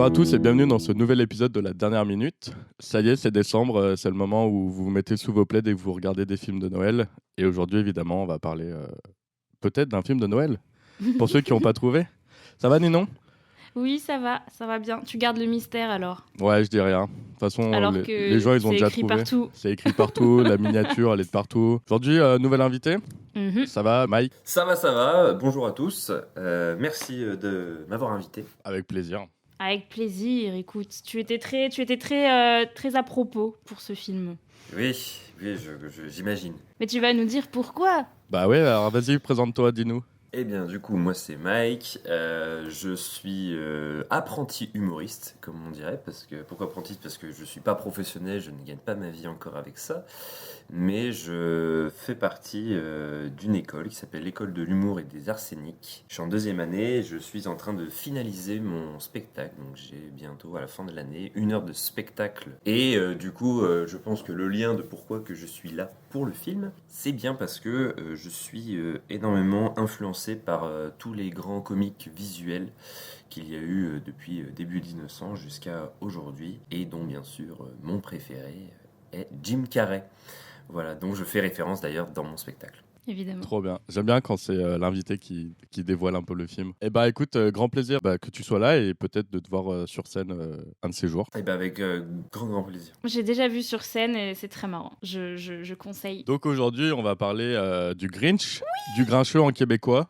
à tous et bienvenue dans ce nouvel épisode de la dernière minute. Ça y est, c'est décembre, c'est le moment où vous vous mettez sous vos plaids et que vous regardez des films de Noël. Et aujourd'hui, évidemment, on va parler peut-être d'un film de Noël, pour ceux qui n'ont pas trouvé. Ça va, Ninon? Oui, ça va bien. Tu gardes le mystère alors. Ouais, je dis rien. De toute façon, Alors les gens, que ils ont c'est déjà écrit trouvé. partout. C'est écrit partout, la miniature, elle est de partout. Aujourd'hui, nouvel invité. Mhm. Ça va, Mike? Ça va. Bonjour à tous. Merci de m'avoir invité. Avec plaisir. Avec plaisir, écoute. Tu étais très à propos pour ce film. Oui, j'imagine. Mais tu vas nous dire pourquoi. Bah ouais, alors vas-y, présente-toi, dis-nous. Eh bien, du coup, moi c'est Mike. Je suis apprenti humoriste, comme on dirait. Pourquoi apprenti? Parce que je suis pas professionnel, je ne gagne pas ma vie encore avec ça. Mais je fais partie d'une école qui s'appelle l'école de l'humour et des arts scéniques. Je suis en 2e année et je suis en train de finaliser mon spectacle. Donc j'ai bientôt, à la fin de l'année, 1 heure de spectacle. Et du coup, je pense que le lien de pourquoi que je suis là pour le film, c'est bien parce que je suis énormément influencé par tous les grands comiques visuels qu'il y a eu depuis début 1900 jusqu'à aujourd'hui. Et dont, bien sûr, mon préféré est Jim Carrey. Voilà, donc je fais référence d'ailleurs dans mon spectacle. Évidemment. Trop bien. J'aime bien quand c'est l'invité qui dévoile un peu le film. Et bah écoute, grand plaisir que tu sois là et peut-être de te voir sur scène un de ces jours. Et bien avec grand plaisir. J'ai déjà vu sur scène et c'est très marrant. Je conseille. Donc aujourd'hui, on va parler du Grinch, du Grincheux en québécois.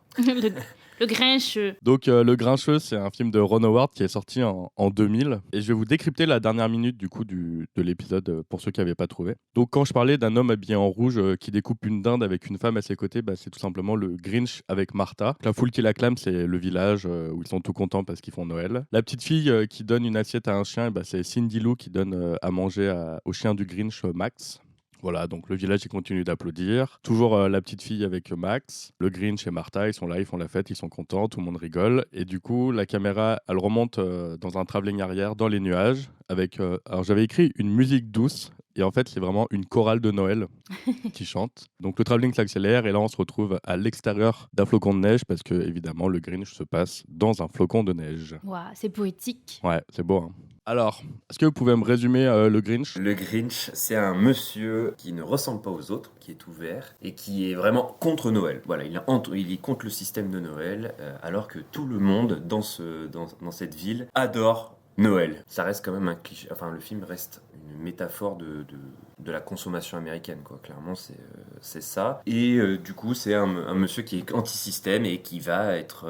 Le Grincheux. Donc le Grincheux, c'est un film de Ron Howard qui est sorti en 2000. Et je vais vous décrypter la dernière minute du coup de l'épisode pour ceux qui n'avaient pas trouvé. Donc quand je parlais d'un homme habillé en rouge qui découpe une dinde avec une femme à ses côtés, bah, c'est tout simplement le Grinch avec Martha. La foule qui l'acclame, c'est le village où ils sont tout contents parce qu'ils font Noël. La petite fille qui donne une assiette à un chien, bah, c'est Cindy Lou qui donne à manger au chien du Grinch, Max. Voilà, donc le village il continue d'applaudir. Toujours la petite fille avec Max, le Grinch et Martha, ils sont là, ils font la fête, ils sont contents, tout le monde rigole. Et du coup, la caméra, elle remonte dans un travelling arrière, dans les nuages, avec... alors j'avais écrit une musique douce, et en fait c'est vraiment une chorale de Noël qui chante. Donc le travelling s'accélère, et là on se retrouve à l'extérieur d'un flocon de neige, parce que évidemment le Grinch se passe dans un flocon de neige. Waouh, c'est poétique. Ouais, c'est beau, hein. Alors, est-ce que vous pouvez me résumer le Grinch? Le Grinch, c'est un monsieur qui ne ressemble pas aux autres, qui est ouvert et qui est vraiment contre Noël. Voilà, il est contre le système de Noël, alors que tout le monde dans cette ville adore Noël. Ça reste quand même un cliché. Enfin, le film reste une métaphore de la consommation américaine, quoi. Clairement, c'est ça. Et du coup, c'est un monsieur qui est anti-système et qui va être,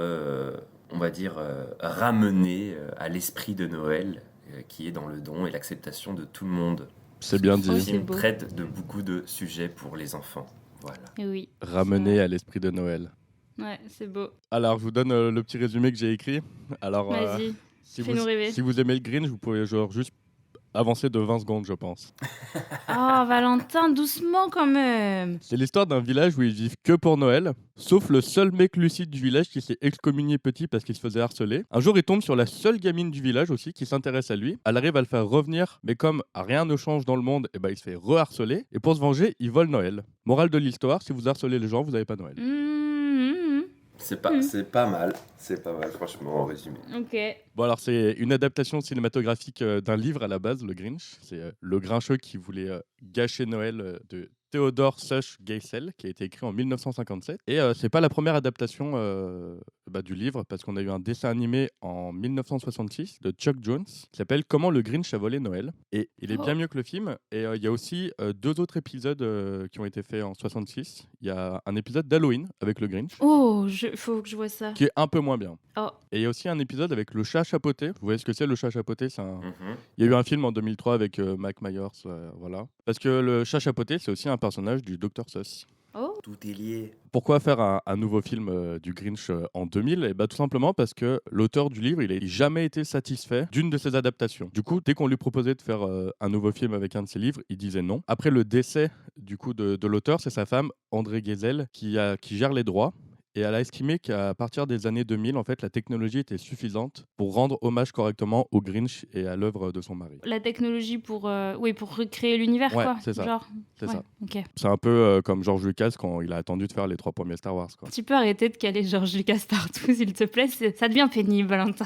on va dire, ramené à l'esprit de Noël, qui est dans le don et l'acceptation de tout le monde. C'est bien dit. Le c'est film beau. traite de beaucoup de sujets pour les enfants. Voilà. Oui. Ramener à l'esprit de Noël. Ouais, c'est beau. Alors, je vous donne le petit résumé que j'ai écrit. Alors, Vas-y, si fais-nous rêver. si vous aimez le Grinch, vous pouvez genre juste avancer de 20 secondes, je pense. Oh, Valentin, doucement quand même. C'est l'histoire d'un village où ils vivent que pour Noël, sauf le seul mec lucide du village qui s'est excommunié petit parce qu'il se faisait harceler. Un jour, il tombe sur la seule gamine du village aussi qui s'intéresse à lui. Elle arrive à le faire revenir, mais comme rien ne change dans le monde, et ben, il se fait re-harceler. Et pour se venger, il vole Noël. Morale de l'histoire, si vous harcelez les gens, vous n'avez pas Noël. C'est pas mal, franchement, en résumé. Ok. Bon, alors c'est une adaptation cinématographique d'un livre à la base, Le Grinch. C'est Le Grincheux qui voulait gâcher Noël de Theodore Such Geisel, qui a été écrit en 1957. Et c'est pas la première adaptation du livre, parce qu'on a eu un dessin animé en 1966 de Chuck Jones qui s'appelle Comment le Grinch a volé Noël. Et il est bien mieux que le film. Et il y a aussi 2 autres épisodes qui ont été faits en 66. Il y a un épisode d'Halloween avec le Grinch, Oh, faut que je vois ça. qui est un peu moins bien. Oh. Et il y a aussi un épisode avec le chat chapeauté. Vous voyez ce que c'est, le chat chapeauté? Mhm. Il y a eu un film en 2003 avec Mike Myers, voilà. Parce que le chat chapeauté, c'est aussi un personnage du Dr Seuss. Oh. Tout est lié. Pourquoi faire un nouveau film du Grinch en 2000? Et bah, tout simplement parce que l'auteur du livre, il n'a jamais été satisfait d'une de ses adaptations. Du coup, dès qu'on lui proposait de faire un nouveau film avec un de ses livres, il disait non. Après le décès du coup de l'auteur, c'est sa femme, André Geisel, qui gère les droits. Et elle a estimé qu'à partir des années 2000, en fait, la technologie était suffisante pour rendre hommage correctement au Grinch et à l'œuvre de son mari. La technologie pour recréer l'univers, Ouais, quoi. c'est ça. Genre. C'est Ouais, ça. ok. C'est un peu comme George Lucas quand il a attendu de faire les 3 premiers Star Wars, quoi. Tu peux arrêter de caler George Lucas partout, s'il te plaît. Ça devient pénible, Valentin.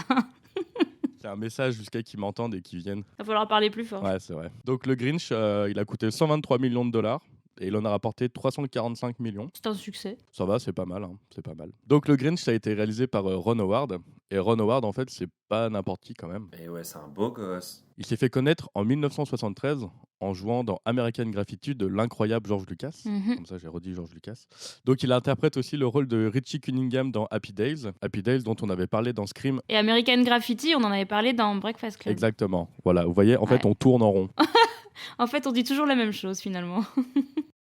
un message jusqu'à qu'ils m'entendent et qu'ils viennent. Va falloir parler plus fort. Ouais, c'est vrai. Donc le Grinch, il a coûté 123 millions de dollars. Et il en a rapporté 345 millions. C'est un succès. Ça va, c'est pas mal, hein, c'est pas mal. Donc le Grinch, ça a été réalisé par Ron Howard. Et Ron Howard, en fait, c'est pas n'importe qui quand même. Et ouais, c'est un beau gosse. Il s'est fait connaître en 1973 en jouant dans American Graffiti de l'incroyable George Lucas. Mhm. Comme ça, j'ai redit George Lucas. Donc il interprète aussi le rôle de Richie Cunningham dans Happy Days. Happy Days dont on avait parlé dans Scream. Et American Graffiti, on en avait parlé dans Breakfast Club. Exactement. Voilà, vous voyez, en fait, on tourne en rond. En fait, on dit toujours la même chose finalement.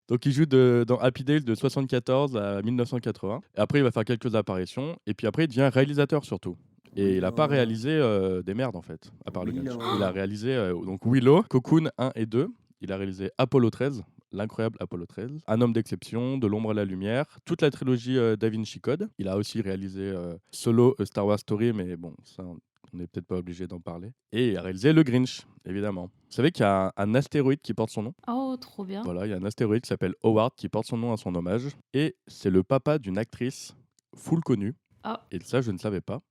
Donc il joue dans Happy Days de 74 à 1980. Et après, il va faire quelques apparitions. Et puis après, il devient réalisateur surtout. Et il n'a pas réalisé des merdes en fait, à part le Grinch. Il a réalisé donc Willow, Cocoon 1 et 2. Il a réalisé Apollo 13, l'incroyable Apollo 13, Un homme d'exception, De l'ombre à la lumière, toute la trilogie Da Vinci Code. Il a aussi réalisé Solo, A Star Wars Story, mais bon, ça, on n'est peut-être pas obligé d'en parler. Et il a réalisé le Grinch, évidemment. Vous savez qu'il y a un astéroïde qui porte son nom? Oh, trop bien. Voilà, il y a un astéroïde qui s'appelle Howard qui porte son nom à son hommage. Et c'est le papa d'une actrice full connue. Oh. Et ça, je ne savais pas.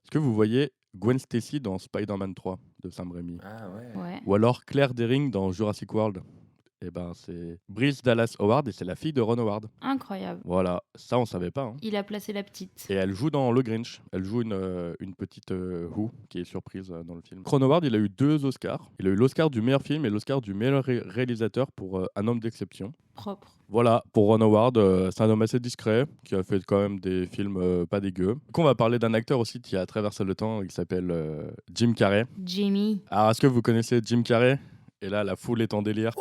Est-ce que vous voyez Gwen Stacy dans Spider-Man 3 de Sam Raimi? Ah ouais. Ouais. Ou alors Claire Dearing dans Jurassic World? Eh ben, c'est Bryce Dallas Howard et c'est la fille de Ron Howard. Incroyable. Voilà, ça on savait pas. Hein. Il a placé la petite. Et elle joue dans Le Grinch. Elle joue une petite Who qui est surprise dans le film. Ron Howard, il a eu 2 Oscars. Il a eu l'Oscar du meilleur film et l'Oscar du meilleur réalisateur pour Un homme d'exception. Propre. Voilà, pour Ron Howard, c'est un homme assez discret qui a fait quand même des films pas dégueux. Donc on va parler d'un acteur aussi qui a traversé le temps, il s'appelle Jim Carrey. Jimmy. Alors est-ce que vous connaissez Jim Carrey? Et là, la foule est en délire.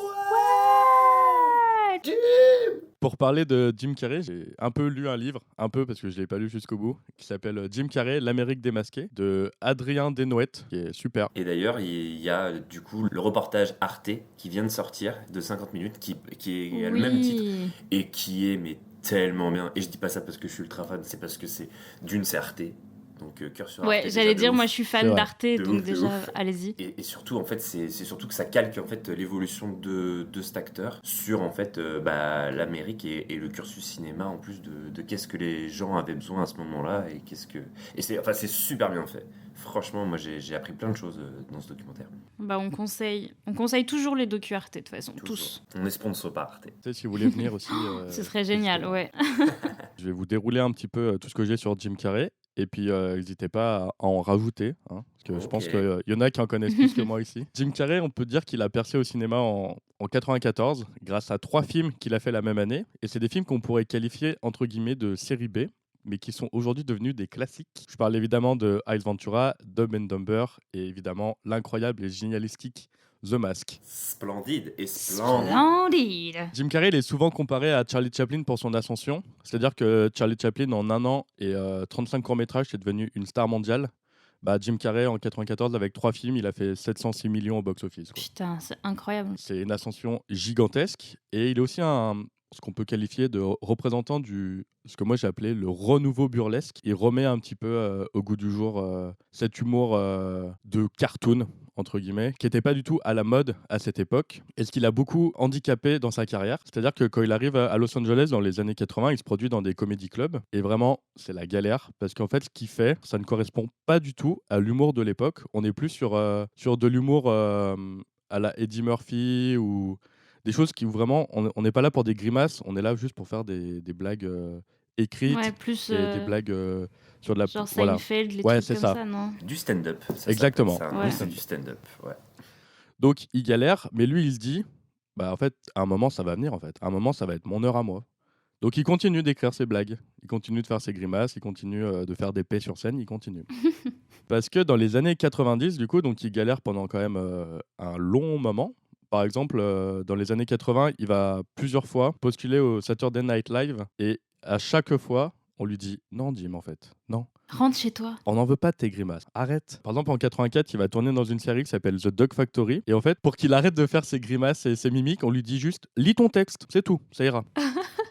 Pour parler de Jim Carrey, j'ai un peu lu un livre, un peu parce que je ne l'ai pas lu jusqu'au bout, qui s'appelle Jim Carrey, l'Amérique démasquée, de Adrien Desnouettes, qui est super. Et d'ailleurs, il y a du coup le reportage Arte qui vient de sortir de 50 minutes, qui a le même titre et qui est mais tellement bien. Et je dis pas ça parce que je suis ultra fan, c'est parce que c'est Arte. Donc cœur sur Arte. Ouais, j'allais dire, moi je suis fan d'Arte, donc déjà, ouf. allez-y. Et surtout, en fait, c'est surtout que ça calque en fait l'évolution de cet acteur sur en fait l'Amérique et le cursus cinéma en plus de qu'est-ce que les gens avaient besoin à ce moment-là et c'est super bien fait. Franchement, moi j'ai appris plein de choses dans ce documentaire. Bah on conseille toujours les docu Arte de toute façon, tous. On est sponsor par Arte. Tu sais, si vous voulez venir aussi. Ce serait génial, ouais. Je vais vous dérouler un petit peu tout ce que j'ai sur Jim Carrey. Et puis, n'hésitez pas à en rajouter, hein, parce que je pense qu'il y en a qui en connaissent plus que moi ici. Jim Carrey, on peut dire qu'il a percé au cinéma en 94 grâce à 3 films qu'il a fait la même année. Et c'est des films qu'on pourrait qualifier, entre guillemets, de série B, mais qui sont aujourd'hui devenus des classiques. Je parle évidemment de Ace Ventura, Dumb and Dumber, et évidemment l'incroyable et génialistique The Mask. Splendide. Jim Carrey il est souvent comparé à Charlie Chaplin pour son ascension. C'est-à-dire que Charlie Chaplin, en 1 an et 35 courts-métrages, est devenu une star mondiale. Jim Carrey, en 94, avec 3 films, il a fait 706 millions au box-office. Quoi. Putain, c'est incroyable. C'est une ascension gigantesque. Et il est aussi ce qu'on peut qualifier de représentant ce que moi j'ai appelé le renouveau burlesque. Il remet un petit peu au goût du jour cet humour de cartoon, entre guillemets, qui n'était pas du tout à la mode à cette époque, et ce qui l'a beaucoup handicapé dans sa carrière. C'est-à-dire que quand il arrive à Los Angeles dans les années 80, il se produit dans des comédie clubs, et vraiment, c'est la galère, parce qu'en fait, ce qu'il fait, ça ne correspond pas du tout à l'humour de l'époque. On est plus sur de l'humour à la Eddie Murphy, ou des choses qui vraiment, on n'est pas là pour des grimaces, on est là juste pour faire des blagues écrites, ouais, plus, des blagues sur de la... Genre Seinfeld, les trucs comme ça, non? Du stand-up. Exactement. C'est du stand-up, ouais. Donc, il galère, mais lui, il se dit, en fait, à un moment, ça va venir, en fait. À un moment, ça va être mon heure à moi. Donc, il continue d'écrire ses blagues, il continue de faire ses grimaces, il continue de faire des paix sur scène, il continue. Parce que dans les années 90, du coup, donc il galère pendant quand même un long moment. Par exemple, dans les années 80, il va plusieurs fois postuler au Saturday Night Live, et à chaque fois, on lui dit « Non, Jim, en fait, non. Rentre chez toi. On n'en veut pas de tes grimaces. Arrête. » Par exemple, en 84, il va tourner dans une série qui s'appelle The Dog Factory. Et en fait, pour qu'il arrête de faire ses grimaces et ses mimiques, on lui dit juste « Lis ton texte, c'est tout, ça ira. »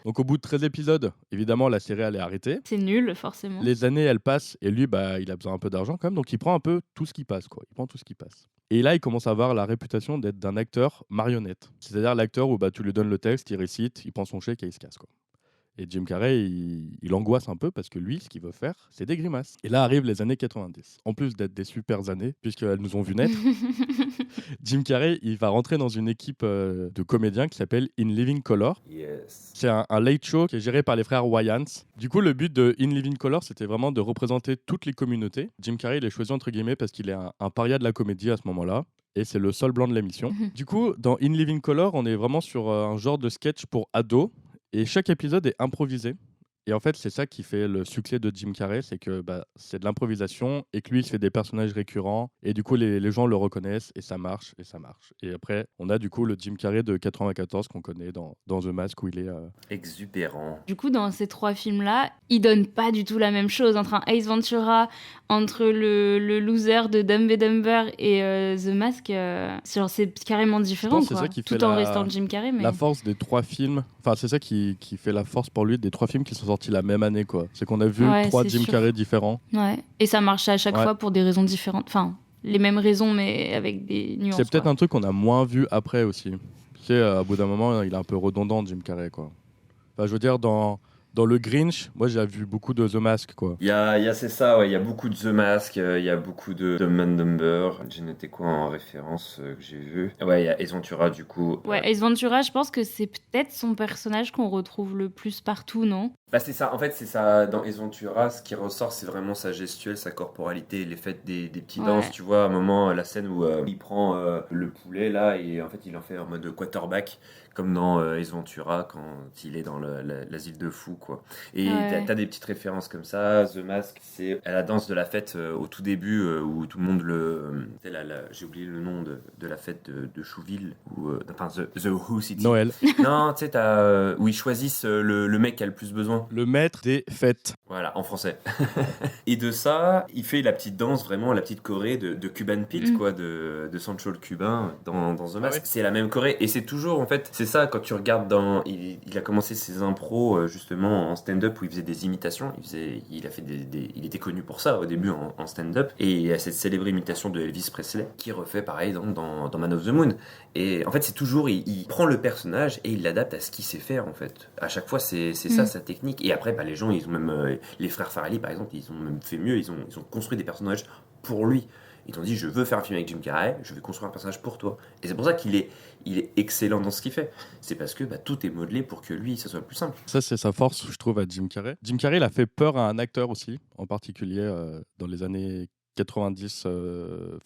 Donc au bout de 13 épisodes, évidemment, la série, elle est arrêtée. C'est nul, forcément. Les années, elles passent, et lui, il a besoin un peu d'argent quand même, donc il prend un peu tout ce qui passe, quoi. Il prend tout ce qui passe. Et là, il commence à avoir la réputation d'être d'un acteur marionnette. C'est-à-dire l'acteur où tu lui donnes le texte, il récite, il prend son chèque et il se casse, quoi. Et Jim Carrey, il angoisse un peu parce que lui, ce qu'il veut faire, c'est des grimaces. Et là arrivent les années 90. En plus d'être des super années, puisqu'elles nous ont vu naître, Jim Carrey, il va rentrer dans une équipe de comédiens qui s'appelle In Living Color. Yes. C'est un late show qui est géré par les frères Wayans. Du coup, le but de In Living Color, c'était vraiment de représenter toutes les communautés. Jim Carrey, il est choisi entre guillemets parce qu'il est un paria de la comédie à ce moment-là. Et c'est le seul blanc de l'émission. Du coup, dans In Living Color, on est vraiment sur un genre de sketch pour ados. Et chaque épisode est improvisé. Et en fait, c'est ça qui fait le succès de Jim Carrey, c'est que c'est de l'improvisation et que lui, il se fait des personnages récurrents. Et du coup, les gens le reconnaissent et ça marche, et ça marche. Et après, on a du coup le Jim Carrey de 94 qu'on connaît dans The Mask où il est... Exubérant. Du coup, dans ces 3 films-là, ils donnent pas du tout la même chose. Entre un Ace Ventura, entre le loser de Dumb and Dumber et The Mask, c'est carrément différent, pense que c'est quoi. ça qui fait Tout en la- restant Jim Carrey, mais... La force des 3 films, enfin c'est ça qui fait la force pour lui des 3 films qui sont sortis la même année quoi. C'est qu'on a vu Ouais, 3 c'est Jim sûr. Carrey différents. Ouais. Et ça marchait à chaque Ouais. fois pour des raisons différentes. Enfin, les mêmes raisons, mais avec des nuances. C'est peut-être quoi. un truc qu'on a moins vu après aussi. Tu sais, à bout d'un moment, il est un peu redondant Jim Carrey quoi. Enfin, je veux dire dans le Grinch, moi j'ai vu beaucoup de The Mask quoi. C'est ça, ouais, il y a beaucoup de The Mask, il y a beaucoup de Dumb and Dumber. J'ai noté quoi en référence que j'ai vu? Ouais, il y a Ace Ventura du coup. Ouais, Ace Ventura, je pense que c'est peut-être son personnage qu'on retrouve le plus partout, non? Bah c'est ça, en fait c'est ça, dans Ace Ventura, ce qui ressort c'est vraiment sa gestuelle, sa corporalité, les fêtes des petits Ouais. danses, tu vois, à un moment, la scène où il prend le poulet là et en fait il en fait en mode quarterback, comme dans Ace Ventura quand il est dans l'asile de fous quoi. Et Ouais. t'as des petites références comme ça, The Mask c'est à la danse de la fête au tout début où tout le monde c'est j'ai oublié le nom de la fête de Chouville, ou enfin The Who City. Noël, Non, tu sais, où ils choisissent le mec qui a le plus besoin. le maître des fêtes. Voilà, en français. Et de ça, il fait la petite danse, vraiment la petite choré de Cuban Pete, quoi, de Sancho le Cubain dans The Mask. ouais. C'est la même choré. Et c'est toujours, en fait, c'est ça, quand tu regardes il a commencé ses impros, justement, en stand-up, où il faisait des imitations. Il a fait il était connu pour ça, au début, en stand-up. Et il y a cette célèbre imitation de Elvis Presley, qui refait pareil dans Man of the Moon. Et en fait, c'est toujours, il prend le personnage et il l'adapte à ce qu'il sait faire, en fait. À chaque fois, c'est ça, sa technique. Et après, les gens, ils ont même, les frères Farrelly, par exemple, ils ont même fait mieux. Ils ont construit des personnages pour lui. Ils ont dit, je veux faire un film avec Jim Carrey, je vais construire un personnage pour toi. Et c'est pour ça qu'il est excellent dans ce qu'il fait. C'est parce que tout est modelé pour que lui, ça soit plus simple. Ça, c'est sa force, je trouve, à Jim Carrey. Jim Carrey, il a fait peur à un acteur aussi, en particulier dans les années 90,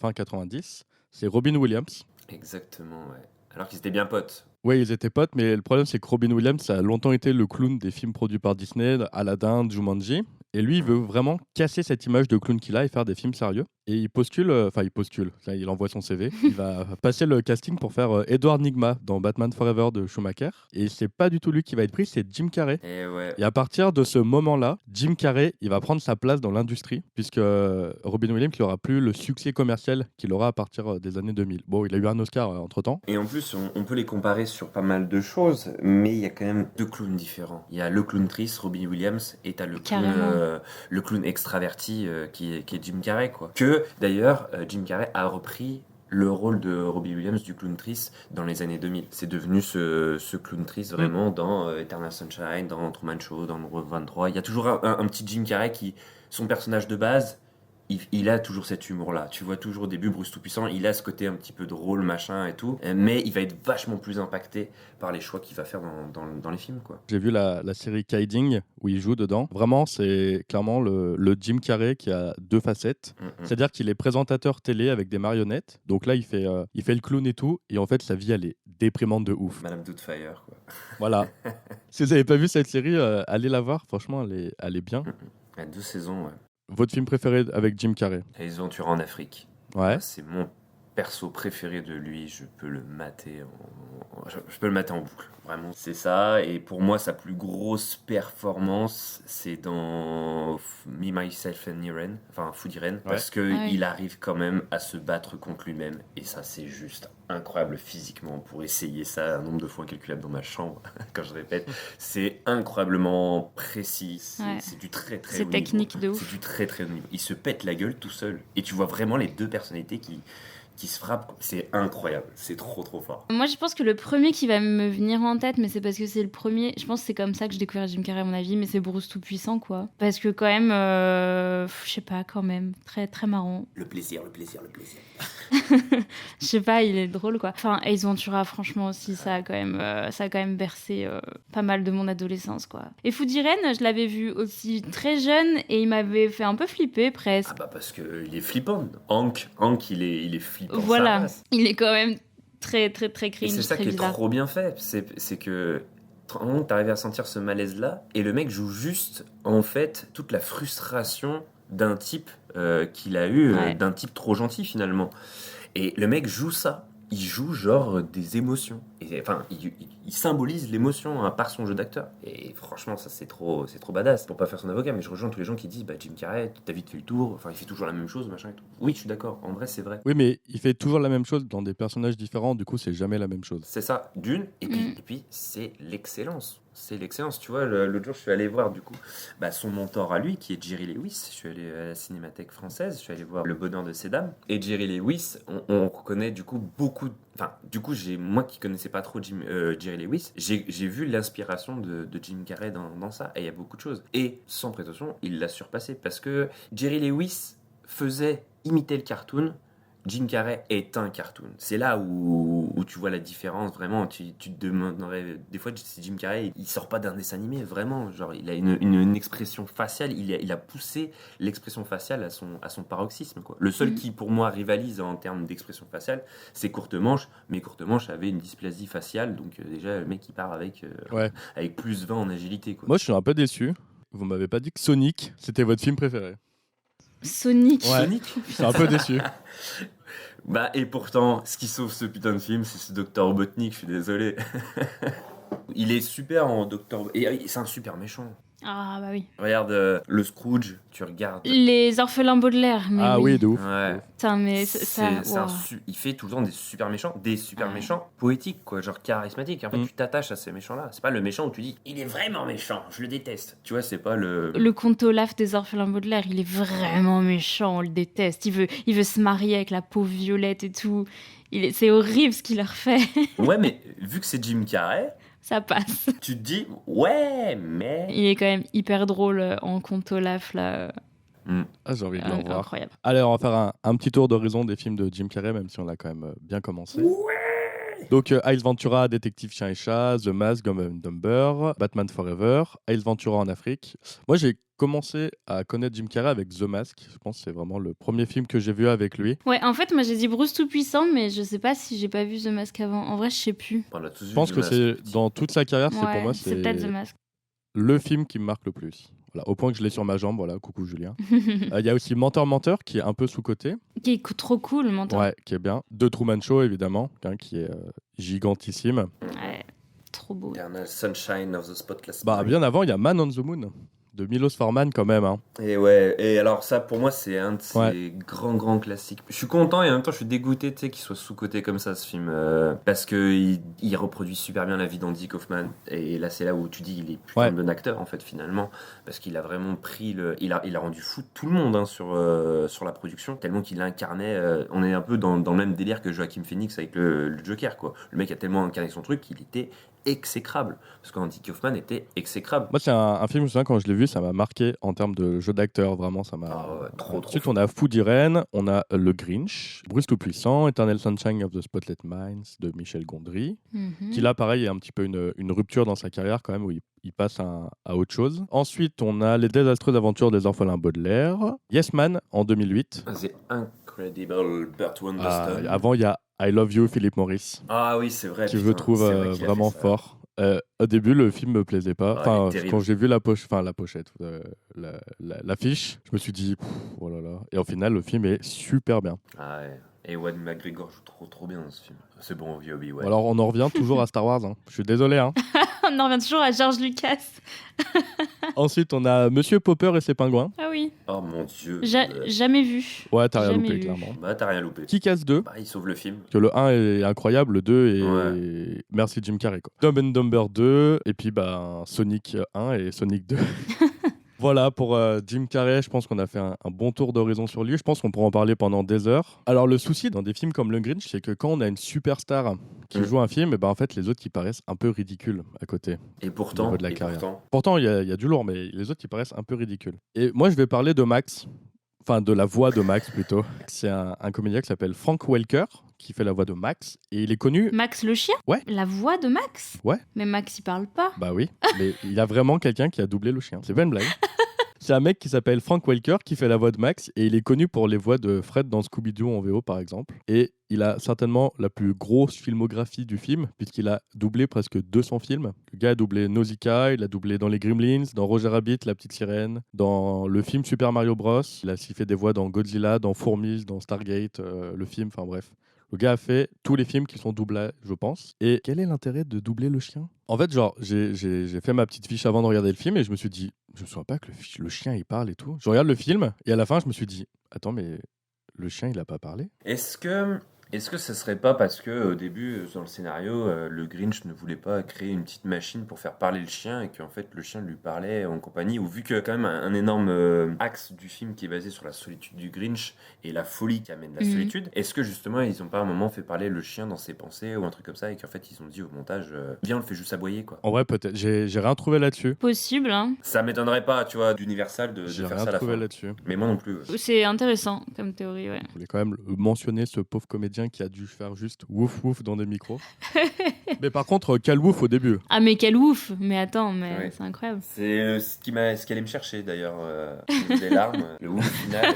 fin 90. C'est Robin Williams. Exactement, ouais. Alors qu'ils étaient bien potes. Oui, ils étaient potes, mais le problème, c'est que Robin Williams a longtemps été le clown des films produits par Disney, Aladdin, Jumanji. Et lui, il veut vraiment casser cette image de clown qu'il a et faire des films sérieux. Et il postule, là, il envoie son CV. Il va passer le casting pour faire Edward Nygma dans Batman Forever de Schumacher. Et c'est pas du tout lui qui va être pris, c'est Jim Carrey. Et ouais. Et à partir de ce moment-là, Jim Carrey, il va prendre sa place dans l'industrie, puisque Robin Williams, il n'aura plus le succès commercial qu'il aura à partir des années 2000. Bon, il a eu un Oscar entre-temps. Et en plus, on peut les comparer sur pas mal de choses, mais il y a quand même 2 clowns différents. Il y a le clown triste, Robin Williams, et t'as le clown extraverti qui est Jim Carrey, quoi. Que d'ailleurs, Jim Carrey a repris le rôle de Robin Williams du clown triste dans les années 2000. C'est devenu ce clown triste vraiment dans Eternal Sunshine, dans Truman Show, dans le 23. Il y a toujours un petit Jim Carrey son personnage de base, il a toujours cet humour-là. Tu vois toujours au début Bruce Tout-Puissant, il a ce côté un petit peu drôle, machin et tout, mais il va être vachement plus impacté par les choix qu'il va faire dans les films, quoi. J'ai vu la série Kidding où il joue dedans. Vraiment, c'est clairement le Jim Carrey qui a 2 facettes. C'est-à-dire qu'il est présentateur télé avec des marionnettes. Donc là, il fait le clown et tout. Et en fait, sa vie, elle est déprimante de ouf. Madame Doubtfire, quoi. Voilà. Si vous n'avez pas vu cette série, allez la voir. Franchement, elle est bien. Il y a 2 saisons, ouais. Votre film préféré avec Jim Carrey? Ace Ventura en Afrique. Ouais. C'est mon perso préféré de lui, je peux le mater je peux le mater en boucle, vraiment. C'est ça, et pour moi, sa plus grosse performance, c'est dans Me, Myself and Irene, enfin Food Irene, parce qu'il arrive quand même à se battre contre lui-même, et ça, c'est juste incroyable physiquement. Pour essayer ça un nombre de fois incalculable dans ma chambre, quand je répète, c'est incroyablement précis, c'est du très très haut niveau. C'est technique de ouf. C'est du très très haut niveau. Il se pète la gueule tout seul, et tu vois vraiment les 2 personnalités qui se frappe, c'est incroyable, c'est trop fort. Moi, je pense que le premier qui va me venir en tête, mais c'est parce que c'est le premier. Je pense que c'est comme ça que je découvre Jim Carrey à mon avis, mais c'est Bruce Tout-Puissant, quoi. Parce que quand même, je sais pas, quand même, très très marrant. Le plaisir. Je sais pas, il est drôle, quoi. Enfin, Ace Ventura, franchement aussi, ça a quand même bercé pas mal de mon adolescence, quoi. Et Food Irene, je l'avais vu aussi très jeune et il m'avait fait un peu flipper presque. Ah bah parce qu'il est flippant. Hank, il est flippant. Voilà, il est quand même très très très Et cringe, c'est ça très qui est bizarre. trop bien fait, c'est que t'arrives à sentir ce malaise-là, et le mec joue juste, en fait, toute la frustration d'un type qu'il a eu, Ouais. d'un type trop gentil finalement. Et le mec joue ça. Il joue genre des émotions. Et, enfin, il symbolise l'émotion hein, par son jeu d'acteur. Et franchement, ça c'est trop badass. Pour pas faire son avocat, mais je rejoins tous les gens qui disent bah Jim Carrey, t'as vite fait le tour. Enfin, il fait toujours la même chose, machin et tout. Oui, je suis d'accord. En vrai, c'est vrai. Oui, mais il fait toujours la même chose dans des personnages différents, du coup, c'est jamais la même chose. C'est ça, d'une. Et puis c'est l'excellence. C'est l'excellence. Tu vois, l'autre jour, je suis allé voir du coup son mentor à lui, qui est Jerry Lewis. Je suis allé à la Cinémathèque française. Je suis allé voir Le Bonheur de ces dames. Et Jerry Lewis, on reconnaît du coup beaucoup. Enfin, du coup, moi qui connaissais pas trop Jerry Lewis, j'ai vu l'inspiration de Jim Carrey dans ça. Et il y a beaucoup de choses. Et sans prétention, il l'a surpassé parce que Jerry Lewis imitait le cartoon. Jim Carrey est un cartoon. C'est là où tu vois la différence, vraiment. Tu te demanderais, des fois, si Jim Carrey, il sort pas d'un dessin animé, vraiment. Genre, il a une expression faciale, il a poussé l'expression faciale à son paroxysme, quoi. Le seul qui, pour moi, rivalise en termes d'expression faciale, c'est Courte Manche, mais Courte Manche avait une dysplasie faciale, donc déjà, le mec, il part avec plus 20 en agilité, quoi. Moi, je suis un peu déçu. Vous m'avez pas dit que Sonic, c'était votre film préféré. Sonic. Ouais. Sonic. Je suis un peu déçu. Et pourtant, ce qui sauve ce putain de film, c'est ce Docteur Robotnik, je suis désolé. Il est super en Docteur... Et c'est un super méchant. Ah bah oui. Regarde le Scrooge, tu regardes... Les orphelins Baudelaire, mais Ah oui, de ouf. Ouais. Putain, mais Il fait tout le temps des super méchants poétiques, quoi, genre charismatiques. En fait, tu t'attaches à ces méchants-là. C'est pas le méchant où tu dis, il est vraiment méchant, je le déteste. Tu vois, c'est pas le... Le comte Olaf des orphelins Baudelaire, il est vraiment méchant, on le déteste. Il veut se marier avec la pauvre Violette et tout. C'est horrible ce qu'il leur fait. Ouais, mais vu que c'est Jim Carrey, ça passe. tu te dis, ouais, mais... Il est quand même hyper drôle en comte Olaf, là. Ah, j'ai envie de le revoir. Incroyable. Allez, on va faire un petit tour d'horizon des films de Jim Carrey, même si on l'a quand même bien commencé. Donc, Ace Ventura, Détective Chien et Chat, The Mask, Dumb and Dumber, Batman Forever, Ace Ventura en Afrique. Moi, j'ai commencé à connaître Jim Carrey avec The Mask. Je pense que c'est vraiment le premier film que j'ai vu avec lui. Ouais, en fait, moi j'ai dit Bruce Tout-Puissant, mais je sais pas si j'ai pas vu The Mask avant. En vrai, je sais plus. Je pense que c'est dans toute sa carrière, c'est pour moi, c'est peut-être The Mask. Le film qui me marque le plus. Voilà, au point que je l'ai sur ma jambe. Voilà, coucou Julien. Il y a aussi Menteur qui est un peu sous-coté. Qui est trop cool, Menteur. Ouais, qui est bien. The Truman Show, évidemment, qui est gigantissime. Ouais, trop beau. Eternal Sunshine of the Spotless Bah, Mind. bien avant, il y a Man on the Moon de Milos Forman quand même. Hein. Et ouais, et alors ça pour moi c'est un de ces grands classiques. Je suis content et en même temps je suis dégoûté qu'il soit sous-coté comme ça ce film parce que il reproduit super bien la vie d'Andy Kaufman et là c'est là où tu dis il est putain de bon acteur en fait finalement parce qu'il a vraiment pris il a rendu fou tout le monde hein, sur la production tellement qu'il incarnait on est un peu dans le même délire que Joaquin Phoenix avec le Joker quoi. Le mec a tellement incarné son truc qu'il était exécrable parce qu'Andy Kaufman était exécrable. Moi c'est un film, je me souviens quand je l'ai vu, ça m'a marqué en termes de jeu d'acteur, vraiment ça m'a... trop Ensuite on a Food Irene, on a Le Grinch, Bruce Tout-Puissant, Eternal Sunshine of the Spotless Minds de Michel Gondry, qui là pareil est un petit peu une rupture dans sa carrière quand même où il passe à autre chose. Ensuite on a Les désastreuses aventures des orphelins Baudelaire, Yes Man en 2008. C'est Incredible Burt Wonderstone. Avant il y a I Love You, Philippe Morris. Ah oui, c'est vrai. Que je trouve vraiment fort. Au début, le film me plaisait pas. Enfin, quand j'ai vu la pochette, l'affiche, je me suis dit, oh là là. Et au final, le film est super bien. Ah ouais. Et Ewan McGregor joue trop bien dans ce film. C'est bon, vieux Obi-Wan. Alors, on en revient toujours à Star Wars. Hein. Je suis désolé. Hein. On en revient toujours à George Lucas. Ensuite, on a Monsieur Popper et ses pingouins. Ah oui. Oh mon dieu. Jamais vu. Ouais, t'as rien loupé, clairement. Bah, t'as rien loupé. Kick-Ass 2. Bah, il sauve le film. Que le 1 est incroyable, le 2 est... Merci Jim Carrey, quoi. Dumb and Dumber 2, et puis Sonic 1 et Sonic 2. Voilà pour Jim Carrey, je pense qu'on a fait un bon tour d'horizon sur lui. Je pense qu'on pourra en parler pendant des heures. Alors le souci dans des films comme Le Grinch, c'est que quand on a une superstar qui joue un film, et ben en fait les autres ils paraissent un peu ridicules à côté. Et Au pourtant, niveau de la carrière. Pourtant il y a du lourd, mais les autres ils paraissent un peu ridicules. Et moi je vais parler de Max, enfin de la voix de Max plutôt. C'est un comédien qui s'appelle Frank Welker qui fait la voix de Max et il est connu. Max le chien? Ouais. La voix de Max? Ouais. Mais Max il parle pas. Bah oui, mais il y a vraiment quelqu'un qui a doublé le chien. C'est pas une blague. C'est un mec qui s'appelle Frank Welker qui fait la voix de Max et il est connu pour les voix de Fred dans Scooby-Doo en VO par exemple. Et il a certainement la plus grosse filmographie du film puisqu'il a doublé presque 200 films. Le gars a doublé Nausicaa, il a doublé dans les Gremlins, dans Roger Rabbit, La Petite Sirène, dans le film Super Mario Bros. Il a aussi fait des voix dans Godzilla, dans Fourmis, dans Stargate, le film, enfin bref. Le gars a fait tous les films qui sont doublés, je pense. Et quel est l'intérêt de doubler le chien? En fait, genre, j'ai fait ma petite fiche avant de regarder le film et je me suis dit, je ne savais pas que le chien il parle et tout. Je regarde le film et à la fin, je me suis dit, attends, mais le chien il a pas parlé? Est-ce que ce serait pas parce que au début, dans le scénario, le Grinch ne voulait pas créer une petite machine pour faire parler le chien et qu'en fait le chien lui parlait en compagnie, ou vu que quand même un énorme axe du film qui est basé sur la solitude du Grinch et la folie qui amène la solitude, est-ce que justement ils ont pas un moment fait parler le chien dans ses pensées ou un truc comme ça et qu'en fait ils ont dit au montage, viens on le fait juste aboyer quoi. En vrai, peut-être. J'ai rien trouvé là-dessus. Possible, hein. Ça m'étonnerait pas, tu vois, d'Universal de J'ai faire rien ça à la trouvé fin. là-dessus. Mais moi non plus. C'est intéressant comme théorie, ouais. Je voulais quand même mentionner ce pauvre comédien qui a dû faire juste wouf wouf dans des micros. Mais par contre, quel wouf au début. Ah mais quel ouf! Mais attends, mais Ouais. c'est incroyable. C'est ce qui allait me chercher d'ailleurs, des larmes. Le ouf final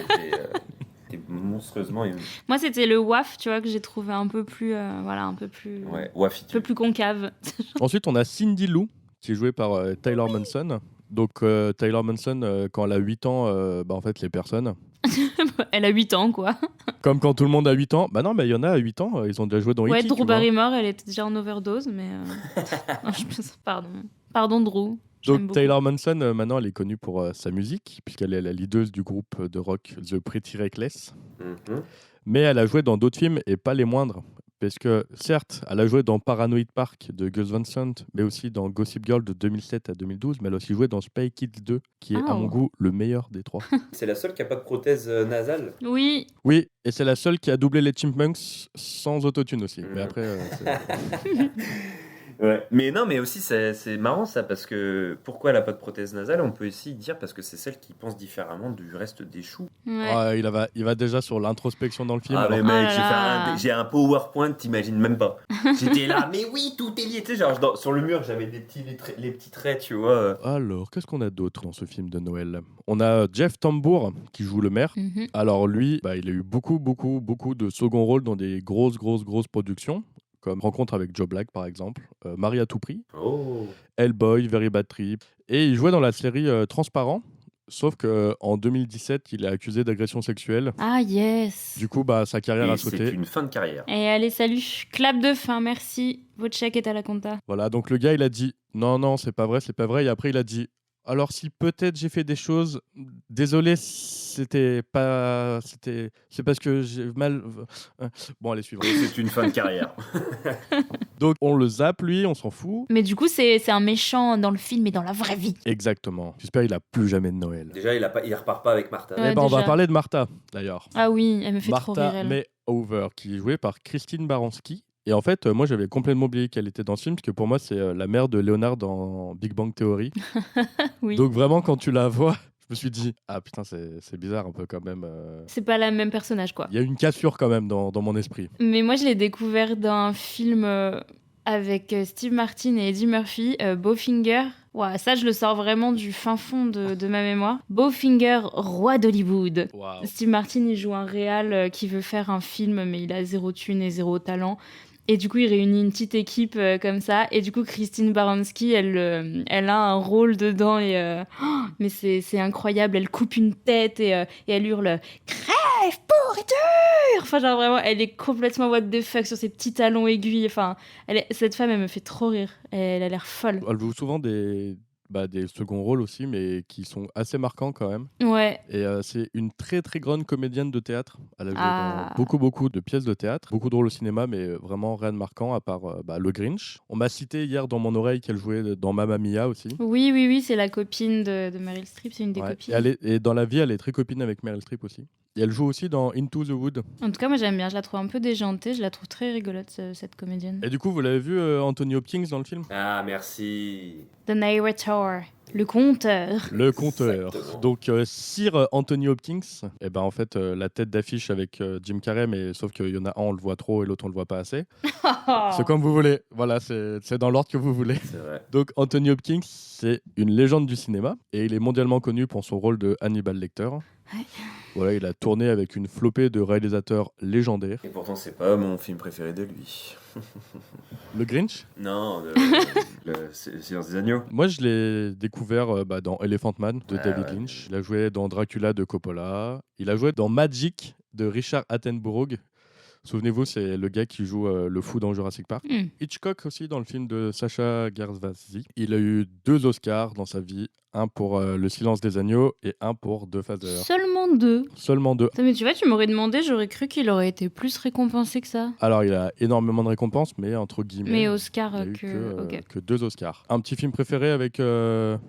était monstrueusement ému. Moi c'était le waf, tu vois, que j'ai trouvé un peu plus, voilà, un peu plus Ouais, concave. Ensuite, on a Cindy Lou, qui est jouée par Taylor Manson. Donc, Taylor Manson, quand elle a 8 ans, en fait, les personnes. Elle a 8 ans, quoi. Comme quand tout le monde a 8 ans. Bah non, mais il y en a à 8 ans, ils ont déjà joué dans Ouais, E.T., Drew tu vois. Barrymore, elle était déjà en overdose, mais... non, pardon. Pardon, Drew. J'aime Donc, beaucoup. Taylor Manson, maintenant, elle est connue pour sa musique, puisqu'elle est la leaduse du groupe de rock The Pretty Reckless. Mhm. Mais elle a joué dans d'autres films, et pas les moindres. Parce que, certes, elle a joué dans Paranoid Park de Gus Van Sant, mais aussi dans Gossip Girl de 2007 à 2012, mais elle a aussi joué dans Spy Kids 2, qui est, à mon goût, le meilleur des trois. C'est la seule qui a pas de prothèse nasale. Oui. Oui, et c'est la seule qui a doublé les Chipmunks sans autotune aussi. Mais après, Ouais. Mais non, mais aussi c'est marrant ça, parce que pourquoi elle a pas de prothèse nasale, on peut aussi dire parce que c'est celle qui pense différemment du reste des choux. Ouais. il va déjà sur l'introspection dans le film. Ah mais alors- mec, Oh là là. j'ai un PowerPoint, t'imagines même pas. J'étais là, mais oui, tout est lié. Tu sais, genre sur le mur, j'avais les petits traits, tu vois. Alors, qu'est-ce qu'on a d'autre dans ce film de Noël? On a Jeff Tambour qui joue le maire. Mhm. Alors lui, il a eu beaucoup de second rôles dans des grosses productions, comme Rencontre avec Joe Black par exemple, Marie à tout prix, Oh. Hellboy, Very Bad Trip. Et il jouait dans la série Transparent, sauf qu'en 2017, il est accusé d'agression sexuelle. Ah yes. Du coup, sa carrière a Et c'est sauté. une fin de carrière. Et allez, salut. Clap de fin, merci. Votre chèque est à la compta. Voilà, donc le gars, il a dit non, c'est pas vrai. Et après, il a dit alors si peut-être j'ai fait des choses, désolé, c'est parce que j'ai mal. Bon, allez, suivre. Et c'est une fin de carrière. Donc on le zappe, lui, on s'en fout. Mais du coup, c'est un méchant dans le film et dans la vraie vie. Exactement. J'espère qu'il a plus jamais de Noël. Déjà, il repart pas avec Martha. Ouais. On va déjà. parler de Martha, d'ailleurs. Ah oui, elle me fait trop rire, Martha elle. Mayhover, qui est jouée par Christine Baranski. Et en fait, moi, j'avais complètement oublié qu'elle était dans ce film, parce que pour moi, c'est la mère de Leonard dans Big Bang Theory. Oui. Donc vraiment, quand tu la vois, je me suis dit, ah putain, c'est bizarre un peu quand même. C'est pas la même personnage, quoi. Il y a une cassure quand même dans mon esprit. Mais moi, je l'ai découvert dans un film avec Steve Martin et Eddie Murphy, Bowfinger. Ouais, ça, je le sors vraiment du fin fond de ma mémoire. Bowfinger, roi d'Hollywood. Waouh. Steve Martin, il joue un réal qui veut faire un film, mais il a zéro thune et zéro talent. Et du coup, il réunit une petite équipe comme ça. Et du coup, Christine Baranski, elle a un rôle dedans. Mais c'est incroyable. Elle coupe une tête et elle hurle « Crève, pourriture !» Enfin, genre vraiment, elle est complètement what the fuck sur ses petits talons aiguilles. Enfin, cette femme, elle me fait trop rire. Elle a l'air folle. Elle joue souvent des seconds rôles aussi, mais qui sont assez marquants quand même. Ouais. Et c'est une très très grande comédienne de théâtre. Elle a joué Ah. dans beaucoup de pièces de théâtre, beaucoup de rôles au cinéma, mais vraiment rien de marquant à part le Grinch. On m'a cité hier dans mon oreille qu'elle jouait dans Mamma Mia aussi. Oui, c'est la copine de Meryl Streep, c'est une des Ouais. copines. Et dans la vie, elle est très copine avec Meryl Streep aussi. Et elle joue aussi dans Into the Wood. En tout cas, moi j'aime bien, je la trouve un peu déjantée, je la trouve très rigolote cette comédienne. Et du coup, vous l'avez vu Anthony Hopkins dans le film? Ah, merci. The narrator, le conteur. Le conteur. Exactement. Donc Sir Anthony Hopkins, et ben en fait la tête d'affiche avec Jim Carrey, mais sauf qu'il y en a un on le voit trop et l'autre on le voit pas assez. C'est comme vous voulez. Voilà, c'est dans l'ordre que vous voulez. C'est vrai. Donc Anthony Hopkins, c'est une légende du cinéma et il est mondialement connu pour son rôle de Hannibal Lecter. Ouais. Voilà, il a tourné avec une flopée de réalisateurs légendaires. Et pourtant, c'est pas mon film préféré de lui. Le Grinch. Non, le Silence des agneaux. Moi, je l'ai découvert dans Elephant Man de Ouais, David ouais. Lynch. Il a joué dans Dracula de Coppola. Il a joué dans Magic de Richard Attenborough. Souvenez-vous, c'est le gars qui joue le fou dans Jurassic Park. Hitchcock aussi, dans le film de Sacha Gervasi. Il a eu 2 Oscars dans sa vie. Un pour Le Silence des agneaux et un pour The Father. Seulement 2. Seulement 2. Mais tu vois, tu m'aurais demandé, j'aurais cru qu'il aurait été plus récompensé que ça. Alors, il a énormément de récompenses, mais entre guillemets, Mais Oscar il a eu que... que 2 Oscars. Un petit film préféré avec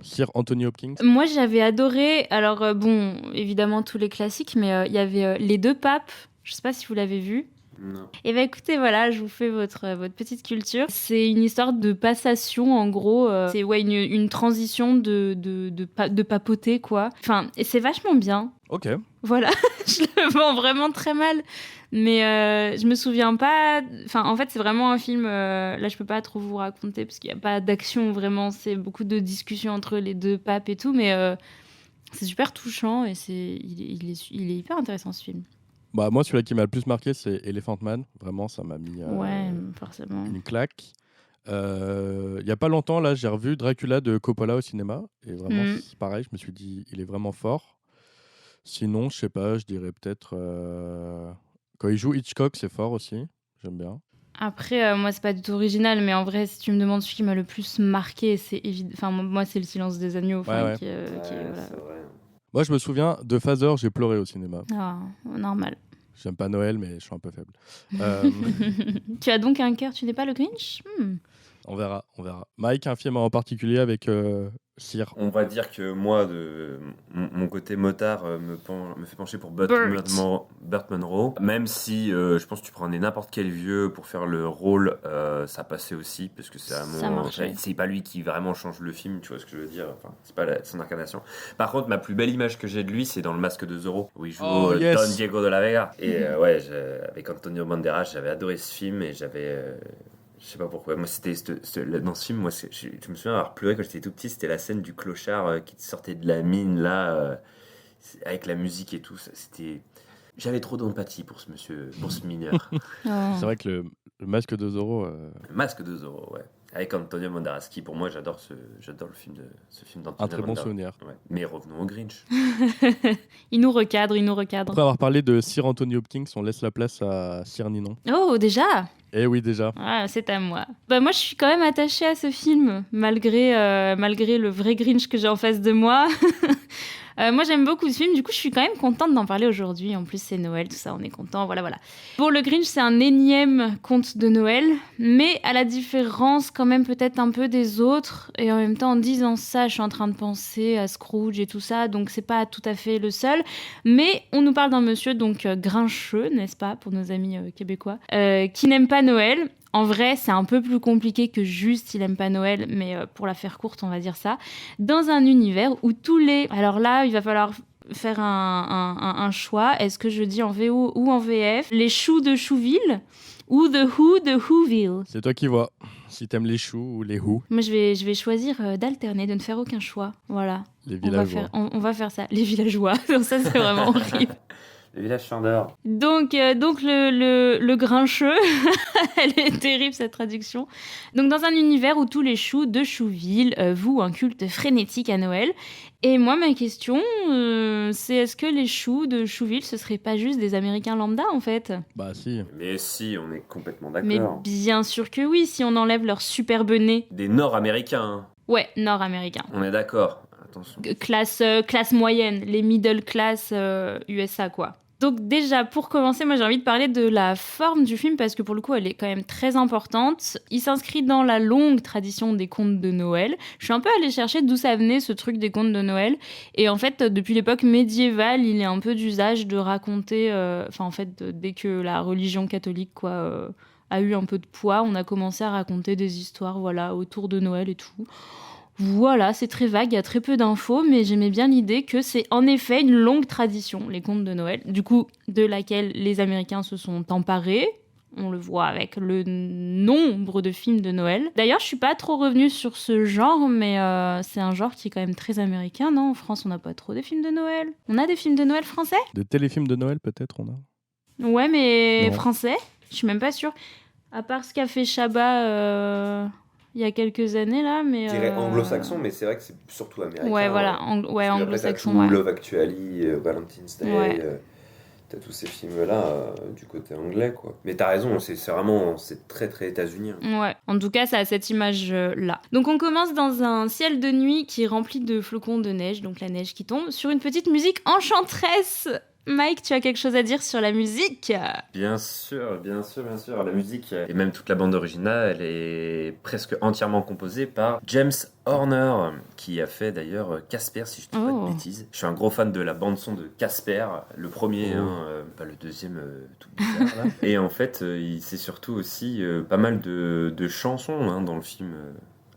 Sir Anthony Hopkins? Moi, j'avais adoré. Alors, bon, évidemment, tous les classiques, mais il y avait Les Deux Papes. Je sais pas si vous l'avez vu. Non. Et bah écoutez, voilà, je vous fais votre petite culture. C'est une histoire de passation, en gros. C'est une transition de papoter, quoi. Enfin, et c'est vachement bien. Ok. Voilà, je le vends vraiment très mal. Mais je me souviens pas... Enfin, en fait, c'est vraiment un film... là, je peux pas trop vous raconter, parce qu'il n'y a pas d'action, vraiment. C'est beaucoup de discussions entre les deux papes et tout, mais c'est super touchant et il est hyper intéressant, ce film. Bah, moi, celui qui m'a le plus marqué, c'est Elephant Man. Vraiment, ça m'a mis Ouais, forcément. une claque. Il y a pas longtemps, là, j'ai revu Dracula de Coppola au cinéma. Et vraiment, c'est pareil, je me suis dit, il est vraiment fort. Sinon, je sais pas, je dirais peut-être... Quand il joue Hitchcock, c'est fort aussi. J'aime bien. Après, moi, c'est pas du tout original, mais en vrai, si tu me demandes ce qui m'a le plus marqué, c'est évident. Enfin, moi, c'est Le Silence des agneaux. Enfin, Ouais. qui est, voilà. C'est vrai. Moi, je me souviens de Father, j'ai pleuré au cinéma. Ah, normal. J'aime pas Noël, mais je suis un peu faible. Tu as donc un cœur, tu n'es pas le Grinch? On verra. Mike, un film en particulier avec Sir. On va dire que moi, mon côté motard me fait pencher pour Burt Munro. Même si je pense que tu prenais n'importe quel vieux pour faire le rôle, ça passait aussi, parce que c'est c'est pas lui qui vraiment change le film, tu vois ce que je veux dire. Enfin, c'est pas son incarnation. Par contre, ma plus belle image que j'ai de lui, c'est dans Le Masque de Zorro, où il joue Don Diego de la Vega. Et avec Antonio Banderas, j'avais adoré ce film et j'avais... je sais pas pourquoi. Moi, c'était dans ce film, moi, je me souviens avoir pleuré quand j'étais tout petit. C'était la scène du clochard qui sortait de la mine là, avec la musique et tout. C'était. J'avais trop d'empathie pour ce monsieur, pour ce mineur. C'est vrai que le Masque de Zorro. Le Masque de Zorro, ouais. Avec Antonio Banderas, qui pour moi, j'adore le film d'Antonio Un très bon Banderas. souvenir. Ouais. Mais revenons au Grinch. Il nous recadre. Après avoir parlé de Sir Anthony Hopkins, on laisse la place à Sir Ninon. Oh, déjà? Eh oui, déjà. Ah, c'est à moi. Bah, moi, je suis quand même attachée à ce film, malgré le vrai Grinch que j'ai en face de moi. Moi, j'aime beaucoup ce film, du coup, je suis quand même contente d'en parler aujourd'hui. En plus, c'est Noël, tout ça, on est content, voilà. Bon, le Grinch, c'est un énième conte de Noël, mais à la différence quand même peut-être un peu des autres. Et en même temps, en disant ça, je suis en train de penser à Scrooge et tout ça, donc c'est pas tout à fait le seul. Mais on nous parle d'un monsieur donc grincheux, n'est-ce pas, pour nos amis québécois, qui n'aime pas Noël. En vrai, c'est un peu plus compliqué que juste il aime pas Noël, mais pour la faire courte, on va dire ça. Dans un univers où tous les... Alors là, il va falloir faire un choix. Est-ce que je dis en VO ou en VF? Les choux de Chouville ou The Who de Whoville? C'est toi qui vois, si t'aimes les choux ou les who. Moi, je vais choisir d'alterner, de ne faire aucun choix. Voilà. Les villageois. On va faire ça. Les villageois. Donc ça, c'est vraiment horrible. Le village Chandor. Donc le grincheux, elle est terrible cette traduction. Donc dans un univers où tous les choux de Chouville vouent un culte frénétique à Noël. Et moi ma question, c'est est-ce que les choux de Chouville ce seraient pas juste des Américains lambda en fait? Bah si. Mais si, on est complètement d'accord. Mais bien sûr que oui, si on enlève leur superbe nez. Des Nord-Américains. Ouais, nord-américain. On est d'accord. Attention. Classe moyenne, les middle class USA, quoi. Donc déjà, pour commencer, moi j'ai envie de parler de la forme du film parce que pour le coup, elle est quand même très importante. Il s'inscrit dans la longue tradition des contes de Noël. Je suis un peu allée chercher d'où ça venait, ce truc des contes de Noël. Et en fait, depuis l'époque médiévale, il est un peu d'usage de raconter... dès que la religion catholique, a eu un peu de poids, on a commencé à raconter des histoires, autour de Noël et tout. Voilà, c'est très vague, il y a très peu d'infos, mais j'aimais bien l'idée que c'est en effet une longue tradition, les contes de Noël, du coup, de laquelle les Américains se sont emparés. On le voit avec le nombre de films de Noël. D'ailleurs, je suis pas trop revenue sur ce genre, mais c'est un genre qui est quand même très américain, non ? En France, on n'a pas trop de films de Noël. On a des films de Noël français ? Des téléfilms de Noël, peut-être, on a. Ouais, mais Non. français ? Je suis même pas sûre. À part ce qu'a fait Chabat... il y a quelques années là, mais Je dirais anglo-saxon, mais c'est vrai que c'est surtout américain. Ouais, voilà, Parce que après, anglo-saxon. t'as tout Ouais. Love Actually, Valentine's Day, Ouais. t'as tous ces films-là du côté anglais, quoi. Mais t'as raison, c'est très très états-unien. Ouais, en tout cas, ça a cette image-là. Donc, on commence dans un ciel de nuit qui est rempli de flocons de neige, donc la neige qui tombe, sur une petite musique enchanteresse. Mike, tu as quelque chose à dire sur la musique ? Bien sûr. La musique et même toute la bande originale, elle est presque entièrement composée par James Horner, qui a fait d'ailleurs Casper, si je ne dis pas de bêtises. Je suis un gros fan de la bande son de Casper, le premier, pas le deuxième, tout bizarre là. Et en fait, c'est surtout aussi pas mal de chansons dans le film.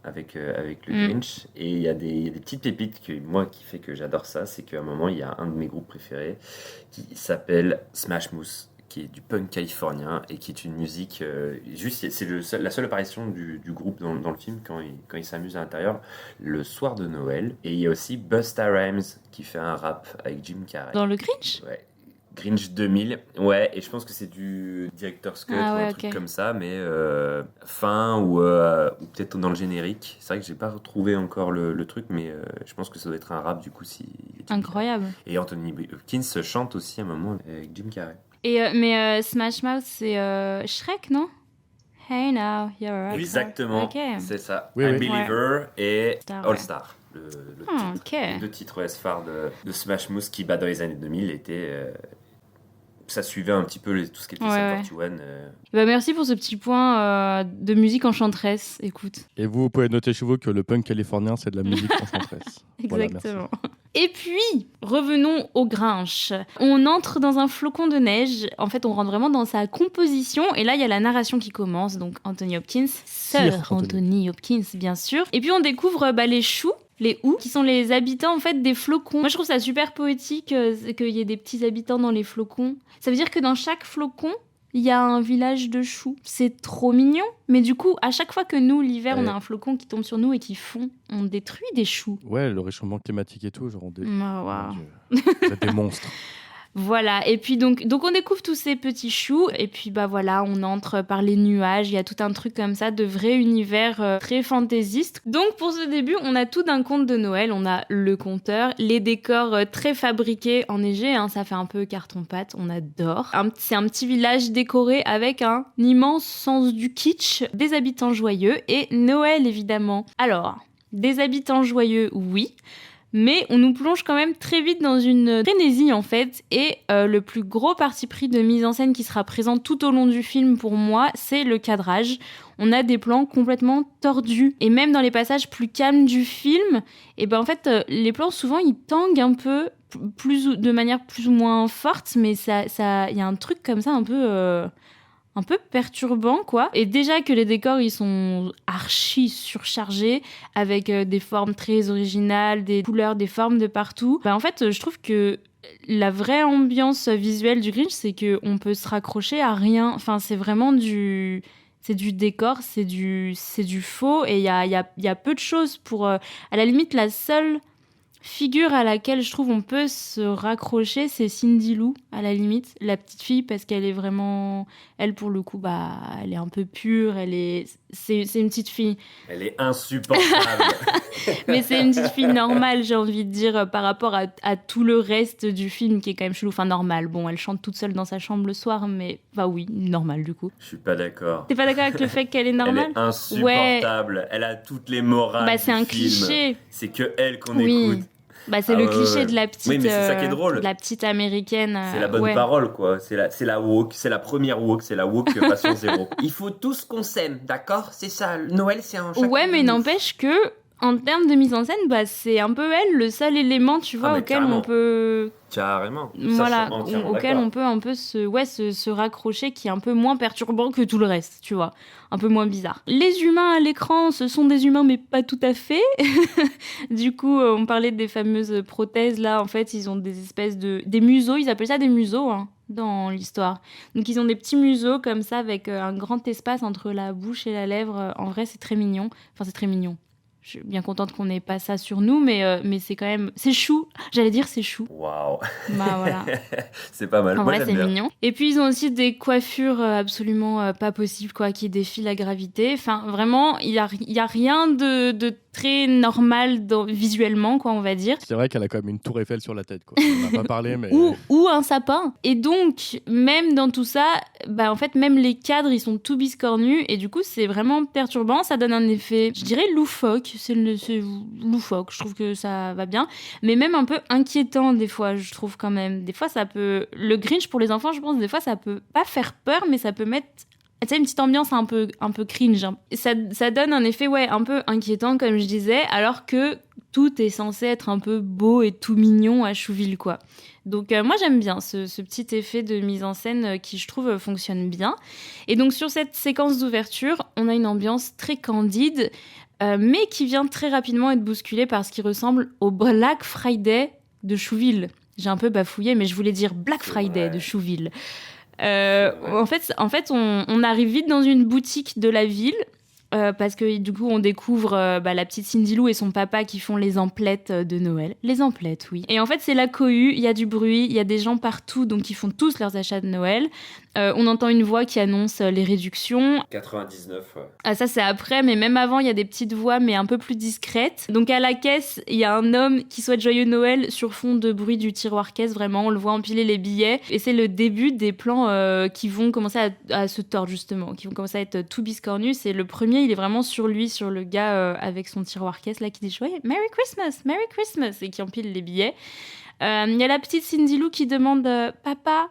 Avec le Grinch, et il y a des petites pépites qui fait que j'adore ça, c'est qu'à un moment il y a un de mes groupes préférés qui s'appelle Smash Mouth, qui est du punk californien et qui est une musique c'est la seule apparition du groupe dans le film quand il s'amuse à l'intérieur le soir de Noël. Et il y a aussi Busta Rhymes qui fait un rap avec Jim Carrey dans le Grinch. Ouais. Grinch 2000, ouais, et je pense que c'est du Director's Cut ou un truc comme ça, mais fin ou peut-être dans le générique. C'est vrai que j'ai pas retrouvé encore le truc, mais je pense que ça doit être un rap du coup. Incroyable. Et Anthony Hopkins chante aussi à un moment avec Jim Carrey. Mais Smash Mouth, c'est Shrek, non ? Hey now, you're a rockstar. Exactement, Okay. c'est ça. Oui, I'm oui. Believer et Star, All Star. Le titre. Ok. Les deux titres phares de Smash Mouth qui, dans les années 2000, étaient... ça suivait un petit peu tout ce qui était Sum 41. Bah, merci pour ce petit point de musique enchanteresse, écoute. Et vous pouvez noter chez vous que le punk californien, c'est de la musique enchanteresse. Exactement. Et puis, revenons au Grinch. On entre dans un flocon de neige. En fait, on rentre vraiment dans sa composition. Et là, il y a la narration qui commence. Donc, Anthony Hopkins, Sir Anthony Hopkins, bien sûr. Et puis, on découvre les choux. Les Who, qui sont les habitants en fait des flocons. Moi je trouve ça super poétique qu'il y ait des petits habitants dans les flocons. Ça veut dire que dans chaque flocon, il y a un village de choux. C'est trop mignon. Mais du coup, à chaque fois que nous, l'hiver, on a un flocon qui tombe sur nous et qui fond, on détruit des choux. Ouais, le réchauffement climatique et tout, genre on Wow. C'est des monstres. Voilà, et puis donc on découvre tous ces petits choux, et puis on entre par les nuages, il y a tout un truc comme ça, de vrai univers très fantaisiste. Donc pour ce début, on a tout d'un conte de Noël, on a le conteur, les décors très fabriqués, enneigés, ça fait un peu carton-pâte, on adore. C'est un petit village décoré avec un immense sens du kitsch, des habitants joyeux, et Noël évidemment. Alors, des habitants joyeux, oui, mais on nous plonge quand même très vite dans une frénésie en fait, et le plus gros parti pris de mise en scène qui sera présent tout au long du film pour moi, c'est le cadrage. On a des plans complètement tordus, et même dans les passages plus calmes du film, et en fait les plans souvent ils tanguent un peu, de manière plus ou moins forte, mais ça y a un truc comme ça un peu perturbant, quoi. Et déjà que les décors, ils sont archi surchargés, avec des formes très originales, des couleurs, des formes de partout. En fait, je trouve que la vraie ambiance visuelle du Grinch, c'est qu'on peut se raccrocher à rien. Enfin, c'est vraiment du décor, c'est du faux, et il y a peu de choses pour... à la limite, la seule figure à laquelle je trouve on peut se raccrocher, c'est Cindy Lou, à la limite, la petite fille, parce qu'elle est vraiment... Elle, pour le coup, elle est un peu pure, c'est une petite fille. Elle est insupportable. Mais c'est une petite fille normale, j'ai envie de dire, par rapport à tout le reste du film, qui est quand même chelou. Enfin, normal. Bon, elle chante toute seule dans sa chambre le soir, mais... Enfin, oui, normal, du coup. Je suis pas d'accord. T'es pas d'accord avec le fait qu'elle est normale ? Elle est insupportable. Ouais. Elle a toutes les morales c'est un film. Cliché. C'est que elle qu'on écoute. C'est le cliché de la petite. Oui, mais c'est ça qui est drôle. De la petite américaine. C'est la bonne parole, quoi. C'est la woke. C'est la première woke. C'est la woke patient zéro. Il faut tous qu'on s'aime, d'accord ? C'est ça. Noël, c'est un chacun. Ouais, mais n'empêche que, en termes de mise en scène, c'est un peu elle, le seul élément, tu vois, auquel carrément. on peut. Carrément. Voilà, auquel on peut un peu se raccrocher, qui est un peu moins perturbant que tout le reste, tu vois. Un peu moins bizarre. Les humains à l'écran, ce sont des humains, mais pas tout à fait. Du coup, on parlait des fameuses prothèses, là. En fait, ils ont des espèces des museaux, ils appellent ça des museaux, hein, dans l'histoire. Donc, ils ont des petits museaux comme ça, avec un grand espace entre la bouche et la lèvre. En vrai, c'est très mignon. Enfin, c'est très mignon. Je suis bien contente qu'on n'ait pas ça sur nous, mais c'est quand même... C'est chou. J'allais dire c'est chou. Waouh. Voilà. C'est pas mal. En Moi, vrai, c'est mignon. Et puis, ils ont aussi des coiffures absolument pas possibles, quoi, qui défient la gravité. Enfin, vraiment, il y a rien de très normal visuellement, quoi, on va dire. C'est vrai qu'elle a quand même une tour Eiffel sur la tête, quoi. On n'a pas parlé, mais... Ou un sapin. Et donc, même dans tout ça, en fait, même les cadres, ils sont tout biscornus. Et du coup, c'est vraiment perturbant. Ça donne un effet, je dirais, loufoque. C'est loufoque. Je trouve que ça va bien. Mais même un peu inquiétant, des fois, je trouve quand même. Des fois, ça peut... Le Grinch, pour les enfants, je pense, des fois, ça peut pas faire peur, mais ça peut mettre... Tu sais, une petite ambiance un peu cringe. Ça donne un effet, un peu inquiétant, comme je disais, alors que tout est censé être un peu beau et tout mignon à Chouville, quoi. Donc, moi, j'aime bien ce petit effet de mise en scène qui, je trouve, fonctionne bien. Et donc, sur cette séquence d'ouverture, on a une ambiance très candide, mais qui vient très rapidement être bousculée par ce qui ressemble au Black Friday de Chouville. J'ai un peu bafouillé, mais je voulais dire Black Friday de Chouville. En fait, on arrive vite dans une boutique de la ville parce que du coup, on découvre la petite Cindy Lou et son papa qui font les emplettes de Noël. Les emplettes, oui. Et en fait, c'est la cohue, il y a du bruit, il y a des gens partout, donc ils font tous leurs achats de Noël. On entend une voix qui annonce les réductions. 99, ouais. Ah, ça, c'est après, mais même avant, il y a des petites voix, mais un peu plus discrètes. Donc, à la caisse, il y a un homme qui souhaite Joyeux Noël sur fond de bruit du tiroir caisse, vraiment. On le voit empiler les billets. Et c'est le début des plans qui vont commencer à se tordre, justement, qui vont commencer à être tout biscornus. C'est le premier, il est vraiment sur lui, sur le gars avec son tiroir caisse, là, qui dit « Merry Christmas, Merry Christmas !» et qui empile les billets. Il y a la petite Cindy Lou qui demande « Papa ?»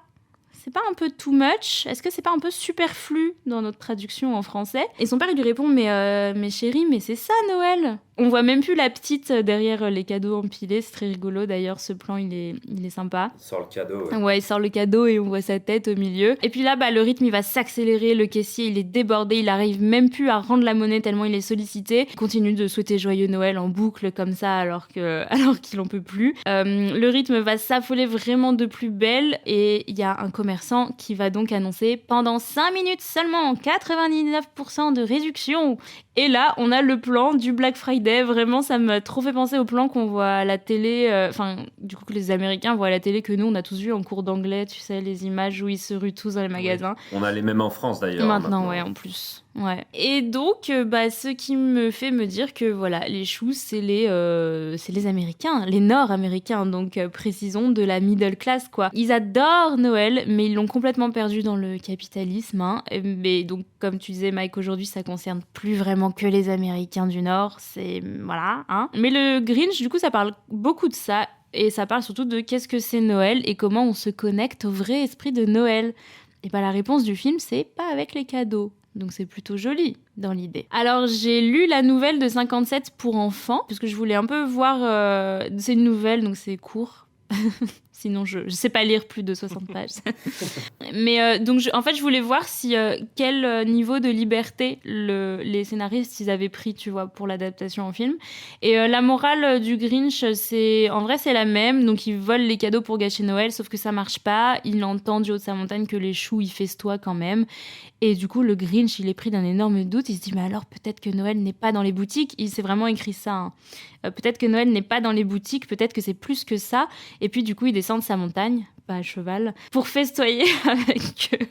C'est pas un peu too much ? Est-ce que c'est pas un peu superflu dans notre traduction en français ? Et son père, il lui répond, mais chérie, mais c'est ça Noël ! On voit même plus la petite derrière les cadeaux empilés. C'est très rigolo d'ailleurs, ce plan, il est sympa. Il sort le cadeau, ouais. Ouais, il sort le cadeau et on voit sa tête au milieu. Et puis là, le rythme, il va s'accélérer. Le caissier, il est débordé. Il arrive même plus à rendre la monnaie tellement il est sollicité. Il continue de souhaiter Joyeux Noël en boucle comme ça alors qu'il en peut plus. Le rythme va s'affoler vraiment de plus belle et il y a un commerçant qui va donc annoncer pendant 5 minutes seulement 99% de réduction. Et là, on a le plan du Black Friday. Vraiment, ça m'a trop fait penser au plan qu'on voit à la télé. Du coup, que les Américains voient à la télé, que nous, on a tous vu en cours d'anglais, tu sais, les images où ils se ruent tous dans les magasins. Oui. On a les mêmes en France, d'ailleurs. Maintenant, ouais, en plus. Ouais. Et donc, ce qui me fait me dire que, voilà, les choux, c'est les Américains, les Nord-Américains, donc précisons de la middle class, quoi. Ils adorent Noël, mais ils l'ont complètement perdu dans le capitalisme, hein. Mais donc, comme tu disais, Mike, aujourd'hui, ça concerne plus vraiment que les Américains du Nord, voilà, hein. Mais le Grinch, du coup, ça parle beaucoup de ça, et ça parle surtout de qu'est-ce que c'est Noël et comment on se connecte au vrai esprit de Noël. Et la réponse du film, c'est pas avec les cadeaux. Donc c'est plutôt joli dans l'idée. Alors j'ai lu la nouvelle de 57 pour enfants, parce que je voulais un peu voir... c'est une nouvelle, donc c'est court. Sinon, je sais pas lire plus de 60 pages. Mais donc, en fait, je voulais voir si quel niveau de liberté les scénaristes ils avaient pris, tu vois, pour l'adaptation en film. Et la morale du Grinch, en vrai, c'est la même. Donc, il vole les cadeaux pour gâcher Noël, sauf que ça marche pas. Il entend du haut de sa montagne que les choux, ils festoient quand même. Et du coup, le Grinch, il est pris d'un énorme doute. Il se dit, mais alors, peut-être que Noël n'est pas dans les boutiques. Il s'est vraiment écrit ça, hein. Peut-être que Noël n'est pas dans les boutiques, peut-être que c'est plus que ça. Et puis du coup, il descend de sa montagne, pas à cheval, pour festoyer avec eux.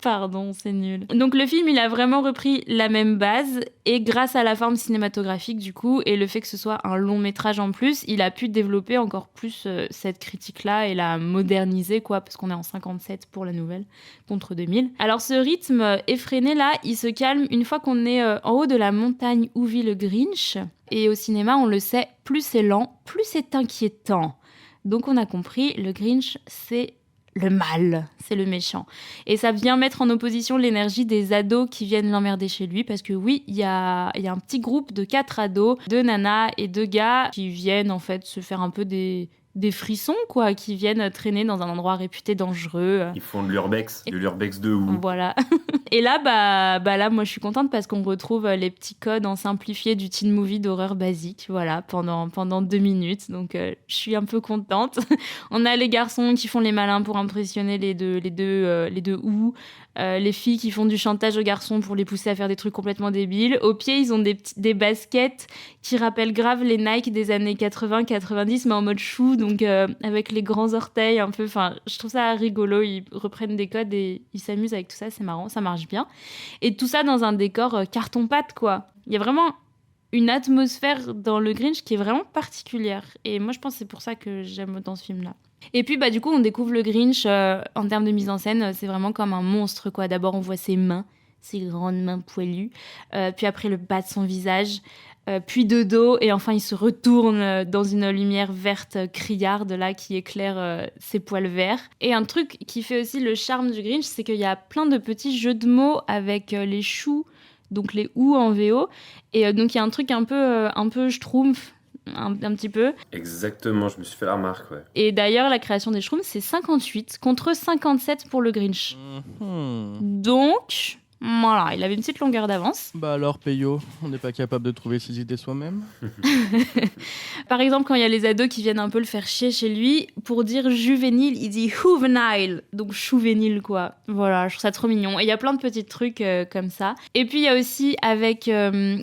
Pardon, c'est nul. Donc le film, il a vraiment repris la même base et grâce à la forme cinématographique du coup et le fait que ce soit un long métrage en plus, il a pu développer encore plus cette critique-là et la moderniser quoi, parce qu'on est en 57 pour la nouvelle contre 2000. Alors ce rythme effréné là, il se calme une fois qu'on est en haut de la montagne où vit le Grinch. Et au cinéma, on le sait, plus c'est lent, plus c'est inquiétant. Donc on a compris, le Grinch, c'est le mal, c'est le méchant. Et ça vient mettre en opposition l'énergie des ados qui viennent l'emmerder chez lui, parce que oui, il y a un petit groupe de 4 ados, 2 nanas et 2 gars qui viennent en fait se faire un peu des frissons, quoi, qui viennent traîner dans un endroit réputé dangereux. Ils font de l'urbex, de ouf. Voilà. Et là, là, moi, je suis contente parce qu'on retrouve les petits codes en simplifié du teen movie d'horreur basique, voilà, pendant 2 minutes. Donc, je suis un peu contente. On a les garçons qui font les malins pour impressionner les deux ou les filles qui font du chantage aux garçons pour les pousser à faire des trucs complètement débiles. Au pied, ils ont des baskets qui rappellent grave les Nike des années 80-90, mais en mode chou, donc avec les grands orteils un peu. Enfin, je trouve ça rigolo. Ils reprennent des codes et ils s'amusent avec tout ça. C'est marrant, ça marche bien. Et tout ça dans un décor carton-pâte, quoi. Il y a vraiment une atmosphère dans le Grinch qui est vraiment particulière. Et moi, je pense que c'est pour ça que j'aime autant ce film-là. Et puis, du coup, on découvre le Grinch en termes de mise en scène. C'est vraiment comme un monstre, quoi. D'abord, on voit ses mains, ses grandes mains poilues. Puis après, le bas de son visage. Puis de dos. Et enfin, il se retourne dans une lumière verte criarde, là, qui éclaire ses poils verts. Et un truc qui fait aussi le charme du Grinch, c'est qu'il y a plein de petits jeux de mots avec les choux, donc les ou en VO. Et donc, il y a un truc un peu schtroumpf. Un petit peu. Exactement, je me suis fait la remarque, ouais. Et d'ailleurs, la création des Schtroumpfs, c'est 58 contre 57 pour le Grinch. Donc, voilà, il avait une petite longueur d'avance. Bah alors, Peyo, on n'est pas capable de trouver ses idées soi-même. Par exemple, quand il y a les ados qui viennent un peu le faire chier chez lui, pour dire juvénile, il dit juvenile, donc chouvénile, quoi. Voilà, je trouve ça trop mignon. Et il y a plein de petits trucs comme ça. Et puis, il y a aussi avec...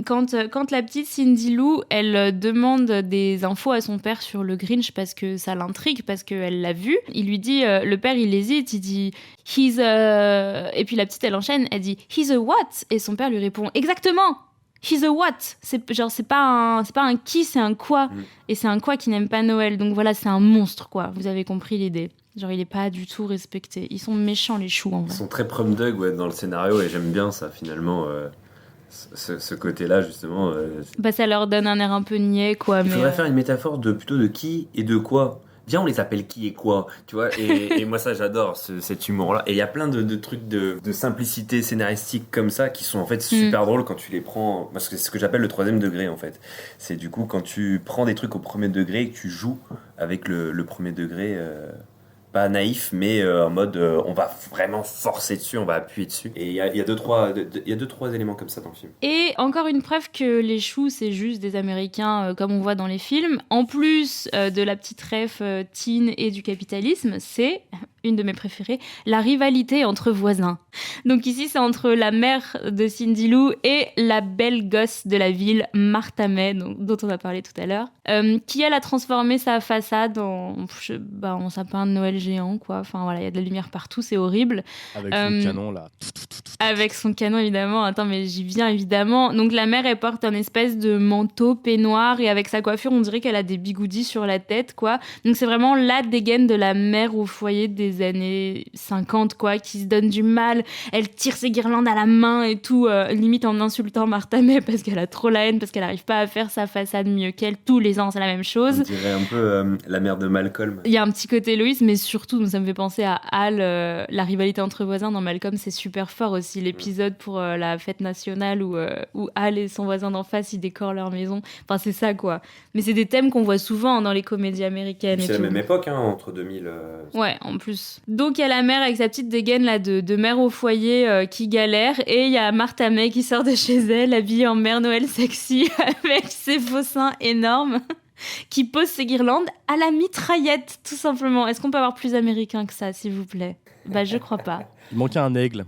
quand la petite Cindy Lou, elle demande des infos à son père sur le Grinch parce que ça l'intrigue, parce qu'elle l'a vu, il lui dit... le père, il hésite, il dit... He's a... Et puis la petite, elle enchaîne, elle dit He's a what? Et son père lui répond exactement. He's a what? C'est pas un qui, c'est un quoi. Et c'est un quoi qui n'aime pas Noël. Donc voilà, c'est un monstre, quoi. Vous avez compris l'idée. Genre, il est pas du tout respecté. Ils sont méchants, les choux, en vrai. Ils sont très prom dog, ouais, dans le scénario, et j'aime bien ça, finalement. Ce côté-là, justement. Ça leur donne un air un peu niais, quoi. Il faudrait faire une métaphore plutôt de qui et de quoi. Viens, on les appelle qui et quoi, tu vois. Et moi, ça, j'adore cet humour-là. Et il y a plein de trucs de simplicité scénaristique comme ça qui sont en fait super drôles quand tu les prends. Parce que c'est ce que j'appelle le 3e degré, en fait. C'est du coup quand tu prends des trucs au 1er degré et que tu joues avec le 1er degré. Pas naïf, mais en mode on va vraiment forcer dessus, on va appuyer dessus. Et il y a deux, trois éléments comme ça dans le film. Et encore une preuve que les choux, c'est juste des Américains comme on voit dans les films. En plus de la petite ref teen et du capitalisme, c'est une de mes préférées, la rivalité entre voisins. Donc ici, c'est entre la mère de Cindy Lou et la belle gosse de la ville, Martha May, dont on a parlé tout à l'heure, qui, elle, a transformé sa façade en sapin de Noël géant, quoi. Enfin, voilà, il y a de la lumière partout, c'est horrible. Avec son canon, là. Avec son canon, évidemment. Attends, mais j'y viens, évidemment. Donc, la mère, elle porte un espèce de manteau peignoir et avec sa coiffure, on dirait qu'elle a des bigoudis sur la tête, quoi. Donc, c'est vraiment la dégaine de la mère au foyer des années 50, quoi, qui se donne du mal. Elle tire ses guirlandes à la main et tout, limite en insultant Martha May parce qu'elle a trop la haine, parce qu'elle n'arrive pas à faire sa façade mieux qu'elle. Tous les ans, c'est la même chose. On dirait un peu la mère de Malcolm. Il y a un petit côté Loïs, mais surtout, ça me fait penser à Hal, la rivalité entre voisins dans Malcolm, c'est super fort aussi. L'épisode pour la fête nationale où Hal et son voisin d'en face, ils décorent leur maison. Enfin, c'est ça, quoi. Mais c'est des thèmes qu'on voit souvent dans les comédies américaines. C'est la même époque, hein, entre 2000... Ouais, en plus. Donc, il y a la mère avec sa petite dégaine là, de mère au foyer qui galère. Et il y a Martha May qui sort de chez elle, habillée en mère Noël sexy, avec ses faux seins énormes, qui pose ses guirlandes à la mitraillette, tout simplement. Est-ce qu'on peut avoir plus américain que ça, s'il vous plaît? Je crois pas. Il manquait un aigle.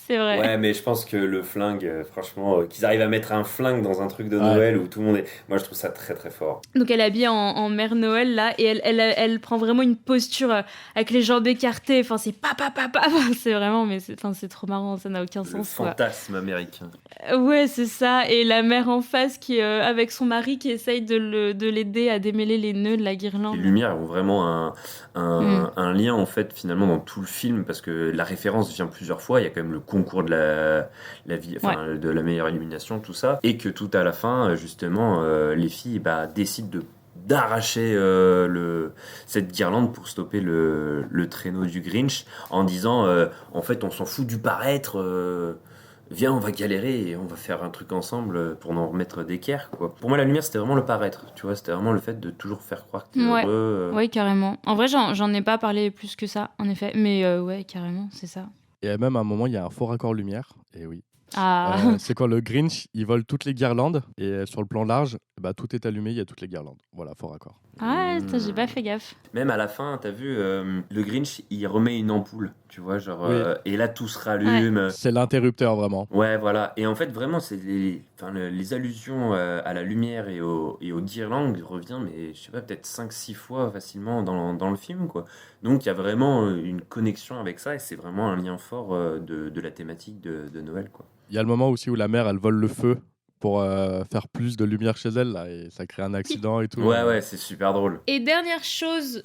C'est vrai. Ouais, mais je pense que le flingue, franchement, qu'ils arrivent à mettre un flingue dans un truc de Noël où tout le monde est. Moi, je trouve ça très très fort. Donc elle est habillée en Mère Noël là et elle prend vraiment une posture avec les jambes écartées. Enfin c'est papa. C'est vraiment c'est trop marrant, ça n'a aucun Le sens quoi. fantasme américain. Ouais c'est ça et la mère en face qui est avec son mari qui essaye de l'aider à démêler les nœuds de la guirlande. Les lumières ont vraiment un lien en fait finalement dans tout le film parce que la référence vient plusieurs fois. Il y a quand même le concours de de la meilleure illumination, tout ça, et que tout à la fin justement les filles décident d'arracher cette guirlande pour stopper le traîneau du Grinch en disant en fait on s'en fout du paraître. Viens, on va galérer et on va faire un truc ensemble pour en remettre d'équerre, quoi. Pour moi, la lumière, c'était vraiment le paraître, tu vois. C'était vraiment le fait de toujours faire croire que t'es heureux. Ouais, carrément. En vrai, j'en ai pas parlé plus que ça, en effet. Mais ouais, carrément, c'est ça. Et même à un moment, il y a un faux raccord lumière. Et oui. Ah. C'est quand le Grinch, il vole toutes les guirlandes. Et sur le plan large, tout est allumé, il y a toutes les guirlandes. Voilà, faux raccord. Ah, j'ai pas fait gaffe. Même à la fin, t'as vu, le Grinch, il remet une ampoule, tu vois, genre, Oui. et là, tout se rallume. C'est l'interrupteur, vraiment. Ouais, voilà. Et en fait, vraiment, c'est les allusions à la lumière et aux guirlandes revient, mais je sais pas, peut-être 5-6 fois facilement dans le film, quoi. Donc, il y a vraiment une connexion avec ça et c'est vraiment un lien fort de la thématique de Noël, quoi. Il y a le moment aussi où la mère, elle vole le feu pour faire plus de lumière chez elle, là, et ça crée un accident et tout. Ouais, c'est super drôle. Et dernière chose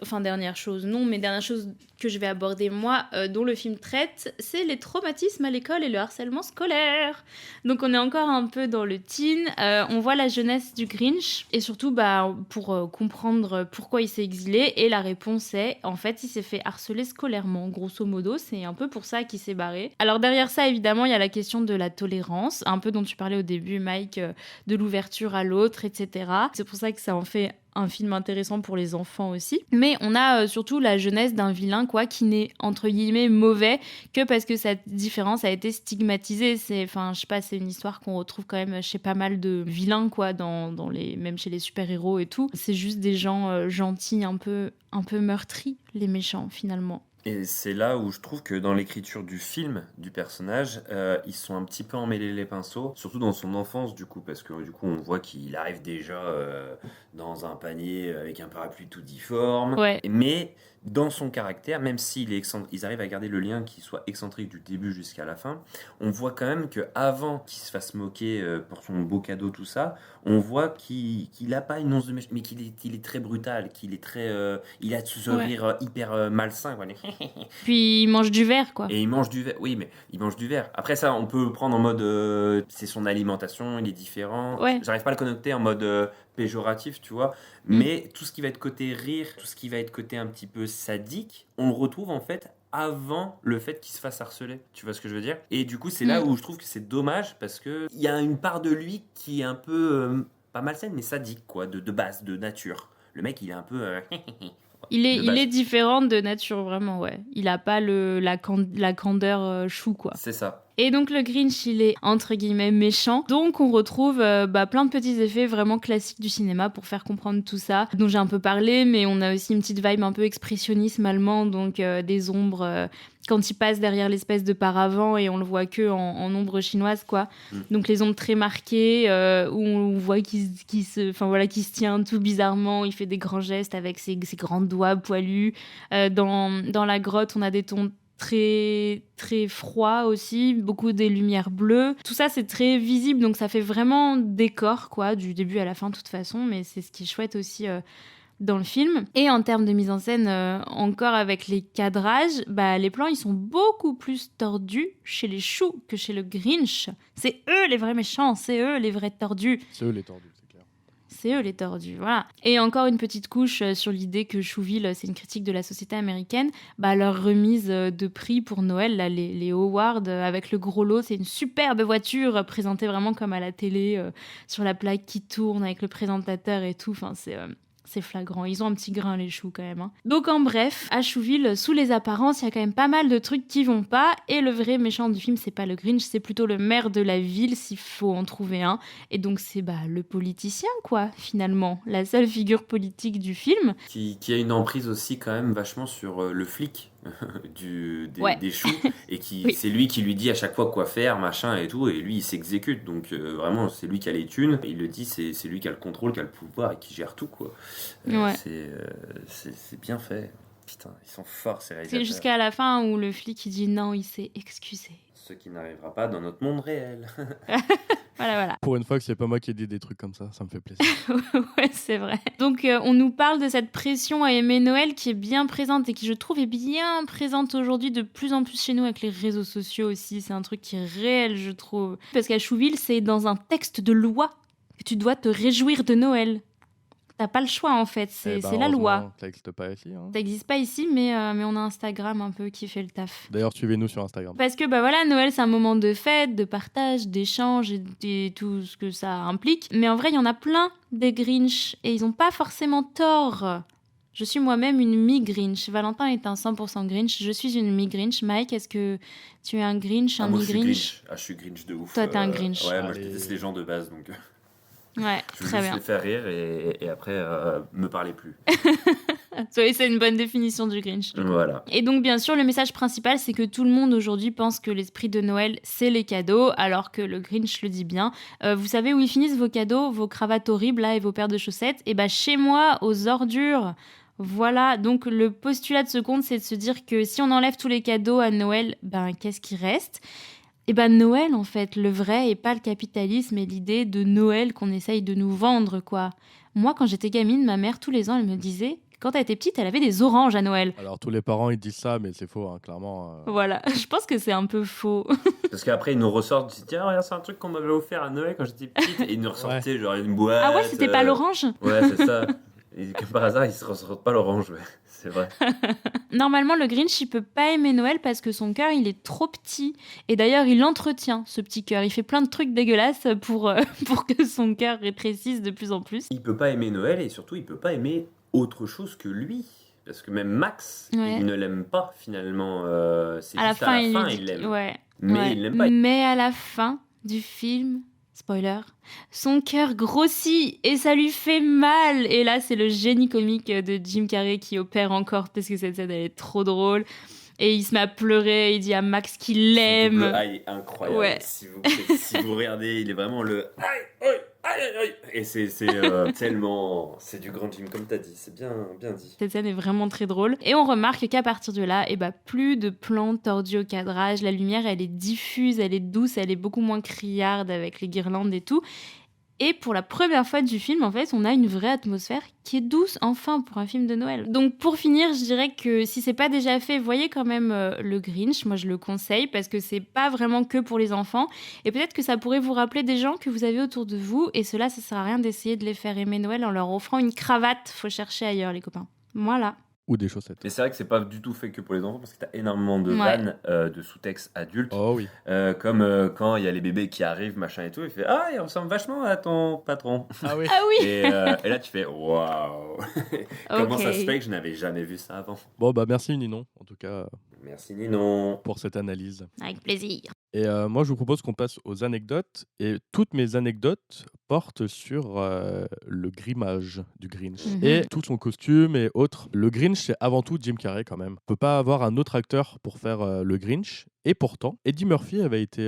que je vais aborder moi, dont le film traite, c'est les traumatismes à l'école et le harcèlement scolaire. Donc on est encore un peu dans le teen, on voit la jeunesse du Grinch, et surtout pour comprendre pourquoi il s'est exilé, et la réponse est, en fait, il s'est fait harceler scolairement, grosso modo, c'est un peu pour ça qu'il s'est barré. Alors derrière ça, évidemment, il y a la question de la tolérance, un peu dont tu parlais au début, Mike, de l'ouverture à l'autre, etc. C'est pour ça que ça en fait un film intéressant pour les enfants aussi. Mais on a surtout la jeunesse d'un vilain, quoi, qui n'est, entre guillemets, mauvais que parce que cette différence a été stigmatisée. C'est une histoire qu'on retrouve quand même chez pas mal de vilains, quoi, même chez les super-héros et tout. C'est juste des gens gentils, un peu meurtris, les méchants, finalement. Et c'est là où je trouve que dans l'écriture du film, du personnage, ils sont un petit peu emmêlés les pinceaux, surtout dans son enfance du coup, parce que du coup on voit qu'il arrive déjà dans un panier avec un parapluie tout difforme, ouais. Mais dans son caractère, même s'ils arrivent à garder le lien qui soit excentrique du début jusqu'à la fin, on voit quand même qu'avant qu'il se fasse moquer pour son beau cadeau, tout ça, on voit qu'il n'a pas une once de méchant, mais qu'il est très brutal, qu'il est très... il a ce rire hyper malsain, quoi. Puis il mange du verre, quoi. Et il mange du verre, oui, mais il mange du verre. Après ça, on peut prendre en mode... c'est son alimentation, il est différent. Ouais. J'arrive pas à le connecter en mode péjoratif, tu vois. Mais tout ce qui va être côté rire, tout ce qui va être côté un petit peu sadique, on le retrouve en fait avant le fait qu'il se fasse harceler. Tu vois ce que je veux dire ? Et du coup, c'est là où je trouve que c'est dommage parce qu'il y a une part de lui qui est un peu, pas malsaine, mais sadique, quoi, de base, de nature. Le mec, il est un peu... Il est différent de nature, vraiment, ouais. Il a pas la candeur chou, quoi. C'est ça. Et donc le Grinch, il est entre guillemets méchant. Donc on retrouve plein de petits effets vraiment classiques du cinéma pour faire comprendre tout ça, dont j'ai un peu parlé, mais on a aussi une petite vibe un peu expressionnisme allemand, donc des ombres quand il passe derrière l'espèce de paravent et on le voit que en ombre chinoise, quoi. Donc les ombres très marquées, où on voit qu'il se tient tout bizarrement, il fait des grands gestes avec ses grands doigts poilus. Dans la grotte, on a des tons très très froid aussi, beaucoup des lumières bleues. Tout ça, c'est très visible, donc ça fait vraiment décor, quoi, du début à la fin, de toute façon, mais c'est ce qui est chouette aussi dans le film. Et en termes de mise en scène, encore avec les cadrages, les plans, ils sont beaucoup plus tordus chez les choux que chez le Grinch. C'est eux les vrais méchants, c'est eux les vrais tordus. C'est eux les tordus. C'est eux les tordus, voilà. Et encore une petite couche sur l'idée que Chouville, c'est une critique de la société américaine. Leur remise de prix pour Noël, là, les Awards, avec le gros lot, c'est une superbe voiture présentée vraiment comme à la télé, sur la plaque qui tourne avec le présentateur et tout. Enfin, c'est flagrant. Ils ont un petit grain, les choux, quand même. Hein. Donc, en bref, à Chouville, sous les apparences, il y a quand même pas mal de trucs qui vont pas. Et le vrai méchant du film, c'est pas le Grinch, c'est plutôt le maire de la ville, s'il faut en trouver un. Et donc, c'est le politicien, quoi, finalement. La seule figure politique du film. Qui a une emprise aussi, quand même, vachement sur le flic. Ouais. des choux et Oui. c'est lui qui lui dit à chaque fois quoi faire, machin et tout, et lui il s'exécute. Donc vraiment, c'est lui qui a les thunes. Et il le dit, c'est lui qui a le contrôle, qui a le pouvoir et qui gère tout, quoi. Ouais. C'est bien fait. Putain, ils sont forts, ces C'est réalisateurs. jusqu'à la fin où le flic il dit non, il s'est excusé. Ce qui n'arrivera pas dans notre monde réel. Voilà. Pour une fois que c'est pas moi qui ai dit des trucs comme ça me fait plaisir. Ouais, c'est vrai. Donc, on nous parle de cette pression à aimer Noël qui est bien présente et qui, je trouve, est bien présente aujourd'hui de plus en plus chez nous avec les réseaux sociaux aussi. C'est un truc qui est réel, je trouve. Parce qu'à Chouville, c'est dans un texte de loi que tu dois te réjouir de Noël. T'as pas le choix, en fait. C'est la loi. Ça n'existe pas ici. Hein. Ça n'existe pas ici, mais on a Instagram un peu qui fait le taf. D'ailleurs, suivez-nous sur Instagram. Parce que voilà, Noël, c'est un moment de fête, de partage, d'échange et tout ce que ça implique. Mais en vrai, il y en a plein des Grinch et ils n'ont pas forcément tort. Je suis moi-même une mi-Grinch. Valentin est un 100% Grinch. Je suis une mi-Grinch. Mike, est-ce que tu es un Grinch, un Moi, je suis mi-Grinch? Grinch. Je suis Grinch de ouf. Toi, t'es un Grinch. Ouais, moi, je Allez. déteste les gens de base, donc Ouais, je veux très juste bien. les faire rire et après me parler plus. C'est une bonne définition du Grinch. Voilà. Et donc, bien sûr, le message principal, c'est que tout le monde aujourd'hui pense que l'esprit de Noël, c'est les cadeaux, alors que le Grinch le dit bien. Vous savez où ils finissent vos cadeaux, vos cravates horribles là, et vos paires de chaussettes? Et bah, chez moi, aux ordures. Voilà, donc le postulat de ce conte, c'est de se dire que si on enlève tous les cadeaux à Noël, ben qu'est-ce qui reste? Et ben Noël, en fait, le vrai, et pas le capitalisme et l'idée de Noël qu'on essaye de nous vendre, quoi. Moi, quand j'étais gamine, ma mère, tous les ans, elle me disait, quand elle était petite, elle avait des oranges à Noël. Alors, tous les parents, ils disent ça, mais c'est faux, hein, clairement. Voilà, je pense que c'est un peu faux. Parce qu'après, ils nous ressortent, ils disent tiens, regarde, c'est un truc qu'on m'avait offert à Noël quand j'étais petite. Et ils nous ressortaient genre une boîte. Ah ouais, c'était pas l'orange? Ouais, c'est ça. Et comme par hasard, ils se ressortent pas l'orange, ouais. C'est vrai. Normalement, le Grinch, il peut pas aimer Noël parce que son cœur, il est trop petit. Et d'ailleurs, il entretient ce petit cœur. Il fait plein de trucs dégueulasses pour que son cœur rétrécisse de plus en plus. Il peut pas aimer Noël et surtout, il peut pas aimer autre chose que lui. Parce que même Max, Ouais. il ne l'aime pas finalement. C'est À la juste fin, à la fin, il il dit... l'aime. Ouais. Mais Ouais. il l'aime pas. Mais à la fin du film, spoiler, son cœur grossit et ça lui fait mal. Et là, c'est le génie comique de Jim Carrey qui opère encore parce que cette scène, elle est trop drôle. Et il se met à pleurer, il dit à Max qu'il Son l'aime. double aïe est incroyable. Ouais. Si vous regardez, il est vraiment le aïe, aïe, aïe, aïe, aïe. Et c'est tellement. C'est du grand Jim, comme t'as dit. C'est bien dit. Cette scène est vraiment très drôle. Et on remarque qu'à partir de là, plus de plans tordus au cadrage. La lumière, elle est diffuse, elle est douce, elle est beaucoup moins criarde avec les guirlandes et tout. Et pour la première fois du film, en fait, on a une vraie atmosphère qui est douce, enfin, pour un film de Noël. Donc, pour finir, je dirais que si c'est pas déjà fait, voyez quand même le Grinch. Moi, je le conseille parce que c'est pas vraiment que pour les enfants. Et peut-être que ça pourrait vous rappeler des gens que vous avez autour de vous. Et cela, ça sert à rien d'essayer de les faire aimer Noël en leur offrant une cravate. Faut chercher ailleurs, les copains. Voilà. Ou des chaussettes. Mais c'est vrai que c'est pas du tout fait que pour les enfants parce que t'as énormément de Ouais. vannes de sous-texte adultes. Oh oui. Comme quand il y a les bébés qui arrivent, machin et tout. Il fait ah, il ressemble vachement à ton patron. Ah oui. Ah oui. Et là, tu fais waouh. Comment ça Ok. se fait que je n'avais jamais vu ça avant? Bon, bah merci Ninon, en tout cas, Merci Ninon. pour cette analyse. Avec plaisir. Et moi, je vous propose qu'on passe aux anecdotes. Et toutes mes anecdotes portent sur le grimage du Grinch. Mhm. Et tout son costume et autres. Le Grinch, c'est avant tout Jim Carrey quand même. On peut pas avoir un autre acteur pour faire le Grinch. Et pourtant, Eddie Murphy avait été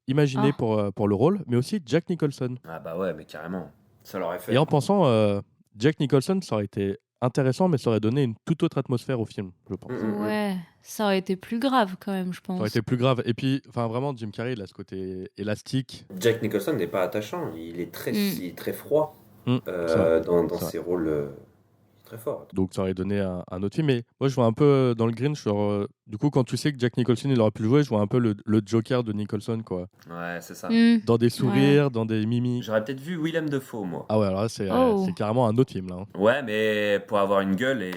imaginé pour le rôle, mais aussi Jack Nicholson. Ah bah ouais, mais carrément. Ça l'aurait fait. Et en pensant, Jack Nicholson, ça aurait été intéressant, mais ça aurait donné une toute autre atmosphère au film, je pense. Ouais, ça aurait été plus grave quand même, je pense. Ça aurait été plus grave. Et puis, enfin, vraiment, Jim Carrey, il a ce côté élastique. Jack Nicholson n'est pas attachant. Il est très froid ça, dans ça. ses rôles. Il est très fort. Donc ça aurait donné un autre film. Mais moi, je vois un peu dans le Grinch, genre, du coup, quand tu sais que Jack Nicholson, il aurait pu le jouer, je vois un peu le Joker de Nicholson, quoi. Ouais, c'est ça. Dans des sourires, dans des mimiques. J'aurais peut-être vu Willem Dafoe, moi. Ah ouais, alors là, c'est Oh. c'est carrément un autre film, là. Hein. Ouais, mais pour avoir une gueule et.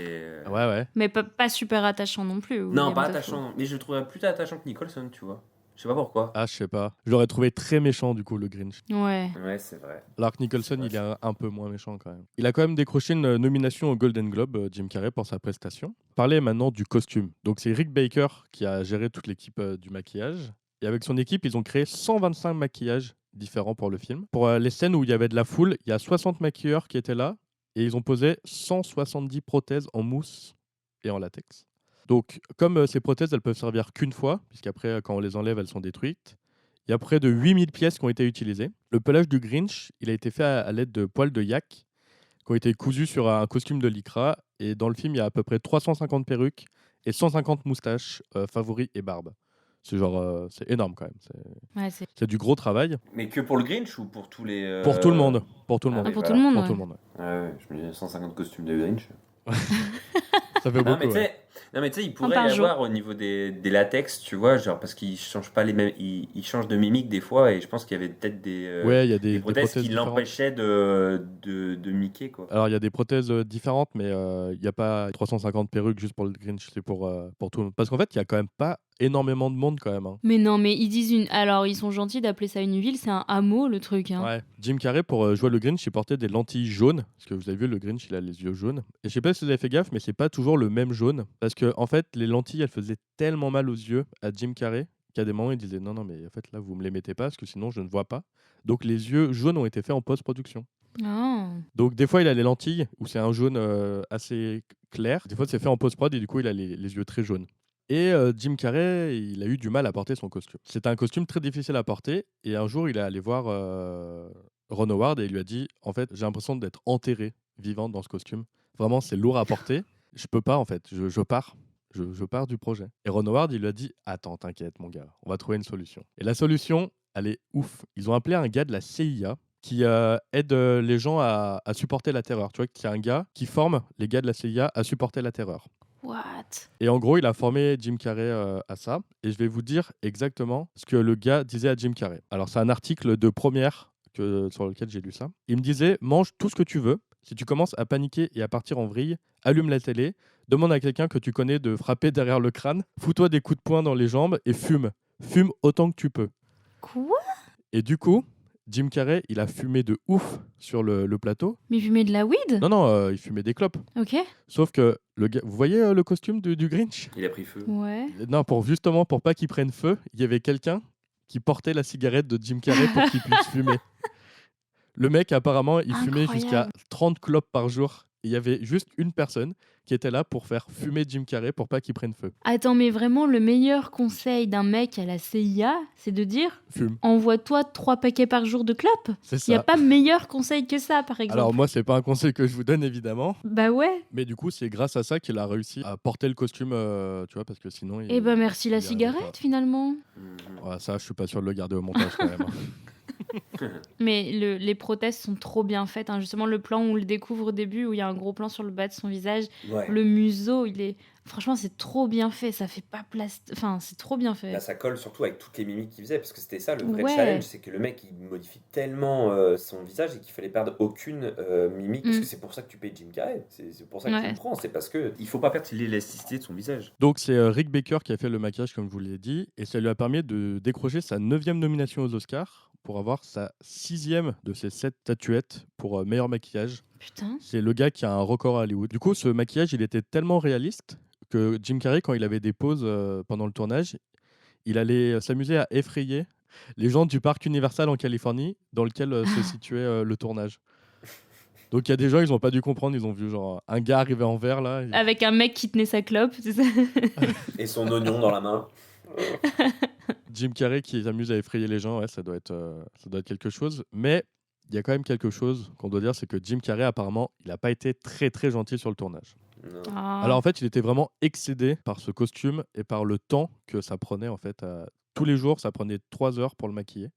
Ouais, ouais. Mais pas super attachant non plus. Non, William pas Dafoe. attachant. Mais je le trouverais plus attachant que Nicholson, tu vois. Je sais pas pourquoi. Ah, je sais pas. Je l'aurais trouvé très méchant, du coup, le Grinch. Ouais. Ouais, c'est vrai. Alors que Nicholson, C'est vrai, il est un peu moins méchant, quand même. Il a quand même décroché une nomination au Golden Globe, Jim Carrey, pour sa prestation. Parler maintenant du costume. Donc, c'est Rick Baker qui a géré toute l'équipe du maquillage. Et avec son équipe, ils ont créé 125 maquillages différents pour le film. Pour les scènes où il y avait de la foule, il y a 60 maquilleurs qui étaient là. Et ils ont posé 170 prothèses en mousse et en latex. Donc, comme ces prothèses, elles peuvent servir qu'une fois, puisqu'après, quand on les enlève, elles sont détruites. Il y a près de 8000 pièces qui ont été utilisées. Le pelage du Grinch, il a été fait à l'aide de poils de yak qui ont été cousus sur un costume de lycra. Et dans le film, il y a à peu près 350 perruques et 150 moustaches, favoris et barbes. C'est énorme quand même. Ouais, c'est C'est du gros travail. Mais que pour le Grinch ou pour tous les. Pour tout le monde. Pour tout le Ah monde. oui, pour voilà. tout le monde. Pour Ouais. tout le monde. Ouais. Ouais, je me dis 150 costumes de Grinch. Ça fait Non, beaucoup. mais tu ouais. sais, non, mais tu sais, il pourrait par y jour. avoir au niveau des latex, tu vois, genre parce qu'ils changent pas les mêmes, ils changent de mimique des fois, et je pense qu'il y avait peut-être Ouais, il y a des des prothèses qui différentes. l'empêchaient de miquer, quoi. Alors, il y a des prothèses différentes, mais il n'y a pas 350 perruques juste pour le Grinch, c'est pour tout le monde. Parce qu'en fait, il n'y a quand même pas énormément de monde quand même. Hein. Mais non, mais ils disent une. Alors, ils sont gentils d'appeler ça une ville, c'est un hameau, le truc. Hein. Ouais. Jim Carrey, pour jouer le Grinch, il portait des lentilles jaunes. Parce que vous avez vu, le Grinch, il a les yeux jaunes. Et je sais pas si vous avez fait gaffe, mais c'est pas toujours le même jaune. Parce que, en fait, les lentilles, elles faisaient tellement mal aux yeux à Jim Carrey qu'à des moments, il disait non, mais en fait, là, vous me les mettez pas, parce que sinon, je ne vois pas. Donc, les yeux jaunes ont été faits en post-production. Ah. Donc, des fois, il a les lentilles où c'est un jaune assez clair. Des fois, c'est fait en post-prod et du coup, il a les yeux très jaunes. Et Jim Carrey, il a eu du mal à porter son costume. C'était un costume très difficile à porter. Et un jour, il est allé voir Ron Howard et il lui a dit en fait, j'ai l'impression d'être enterré vivant dans ce costume. Vraiment, c'est lourd à porter. Je peux pas, en fait. Je pars. Je pars du projet. Et Ron Howard, il lui a dit attends, t'inquiète, mon gars, on va trouver une solution. Et la solution, elle est ouf. Ils ont appelé un gars de la CIA qui aide les gens à supporter la terreur. Tu vois, qu'il y a un gars qui forme les gars de la CIA à supporter la terreur. What? Et en gros, il a formé Jim Carrey à ça. Et je vais vous dire exactement ce que le gars disait à Jim Carrey. Alors, c'est un article de Première sur lequel j'ai lu ça. Il me disait mange tout ce que tu veux. Si tu commences à paniquer et à partir en vrille, allume la télé, demande à quelqu'un que tu connais de frapper derrière le crâne, fous-toi des coups de poing dans les jambes et fume. Fume autant que tu peux. Quoi? Et du coup, Jim Carrey, il a fumé de ouf sur le plateau. Mais fumer de la weed? Non, il fumait des clopes. Ok. Sauf que le gars, vous voyez le costume du Grinch? Il a pris feu. Ouais. Non, justement, pour pas qu'il prenne feu, il y avait quelqu'un qui portait la cigarette de Jim Carrey pour qu'il puisse fumer. Le mec, apparemment, il fumait jusqu'à Incroyable. 30 clopes par jour. Et il y avait juste une personne qui était là pour faire fumer Jim Carrey pour pas qu'il prenne feu. Attends, mais vraiment, le meilleur conseil d'un mec à la CIA, c'est de dire Fume, envoie-toi 3 paquets par jour de clopes. c'est Il n'y a ça. pas meilleur conseil que ça, par exemple. Alors moi, c'est pas un conseil que je vous donne, évidemment. Bah ouais. Mais du coup, c'est grâce à ça qu'il a réussi à porter le costume, tu vois, parce que sinon... Eh ben merci il la y arrivait cigarette, finalement. Mhm. Ouais, ça, je suis pas sûr de le garder au montage quand même. Mais les prothèses sont trop bien faites. Hein. Justement, le plan où on le découvre au début, où il y a un gros plan sur le bas de son visage, Ouais. le museau, il est... Franchement, c'est trop bien fait. Ça fait pas place... Enfin, c'est trop bien fait. Là, ça colle surtout avec toutes les mimiques qu'il faisait, parce que c'était ça le vrai Ouais. challenge, c'est que le mec il modifie tellement son visage et qu'il fallait perdre aucune mimique, parce que c'est pour ça que tu payes Jim Carrey, c'est pour ça que tu Ouais. le prends, c'est parce que il faut pas perdre l'élasticité de son visage. Donc c'est Rick Baker qui a fait le maquillage, comme je vous l'ai dit, et ça lui a permis de décrocher sa 9e nomination aux Oscars pour avoir sa 6e de ses 7 statuettes pour meilleur maquillage. Putain. C'est le gars qui a un record à Hollywood. Du coup, ce maquillage, il était tellement réaliste que Jim Carrey, quand il avait des pauses pendant le tournage, il allait s'amuser à effrayer les gens du parc Universal en Californie, dans lequel se situait le tournage. Donc il y a des gens, ils n'ont pas dû comprendre, ils ont vu genre un gars arriver en vert là. Avec un mec qui tenait sa clope, c'est ça. Et son oignon dans la main. Jim Carrey qui s'amuse à effrayer les gens, ouais, ça doit être quelque chose. Mais il y a quand même quelque chose qu'on doit dire, c'est que Jim Carrey, apparemment, il n'a pas été très très gentil sur le tournage. Non. Ah. Alors en fait, il était vraiment excédé par ce costume et par le temps que ça prenait en fait. Tous les jours, ça prenait 3 heures pour le maquiller.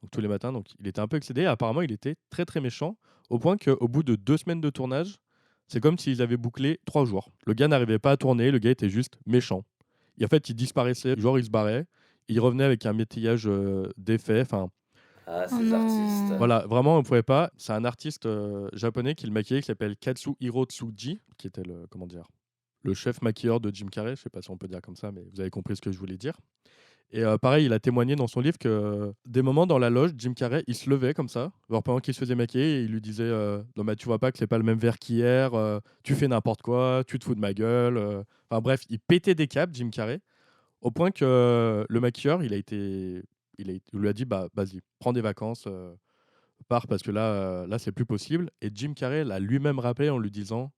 Donc tous les matins, donc il était un peu excédé. Et apparemment, il était très très méchant, au point qu'au bout de 2 semaines de tournage, c'est comme s'ils avaient bouclé 3 jours. Le gars n'arrivait pas à tourner, le gars était juste méchant. Et en fait, il disparaissait, genre il se barrait, il revenait avec un métillage d'effets. Enfin, Ah, Oh ces non. artistes. voilà, vraiment, on ne pouvait pas. C'est un artiste japonais qui le maquillait, qui s'appelle Katsuhiro Tsuji, qui était le chef maquilleur de Jim Carrey. Je ne sais pas si on peut dire comme ça, mais vous avez compris ce que je voulais dire. Et pareil, il a témoigné dans son livre que des moments dans la loge, Jim Carrey, il se levait comme ça, genre pendant qu'il se faisait maquiller, et il lui disait non, mais tu vois pas que c'est pas le même verre qu'hier, tu fais n'importe quoi, tu te fous de ma gueule. Enfin bref, il pétait des câbles, Jim Carrey, au point que le maquilleur, il lui a dit bah vas-y, prends des vacances, pars parce que là c'est plus possible. Et Jim Carrey l'a lui-même rappelé en lui disant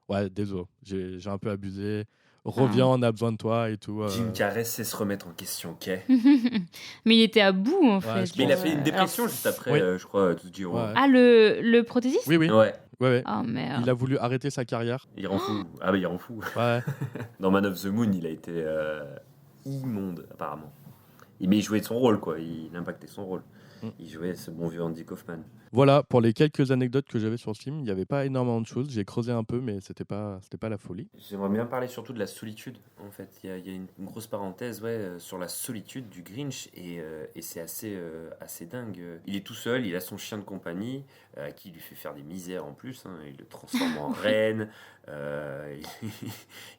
ouais, désolé, j'ai un peu abusé. reviens, on a besoin de toi et tout. Jim Carrey sait se remettre en question, ok. Mais il était à bout en Ouais, fait. je Mais il a pense. fait une Alors, dépression juste après, Oui. je crois, tout dire. Ouais. Ah, le prothésiste Oui, oui. Ouais, Ouais. Oh merde. Il a voulu arrêter sa carrière. il rend fou. Ah bah il rend fou. Ouais. Dans Man of the Moon, il a été immonde, apparemment. Mais il jouait son rôle, quoi. Il impactait son rôle. Mm. Il jouait ce bon vieux Andy Kaufman. Voilà, pour les quelques anecdotes que j'avais sur ce film, il n'y avait pas énormément de choses. J'ai creusé un peu, mais c'était pas la folie. J'aimerais bien parler surtout de la solitude, en fait. Il y a une grosse parenthèse sur la solitude du Grinch, et c'est assez dingue. Il est tout seul, il a son chien de compagnie, qui lui fait faire des misères en plus. Hein. Il le transforme en reine,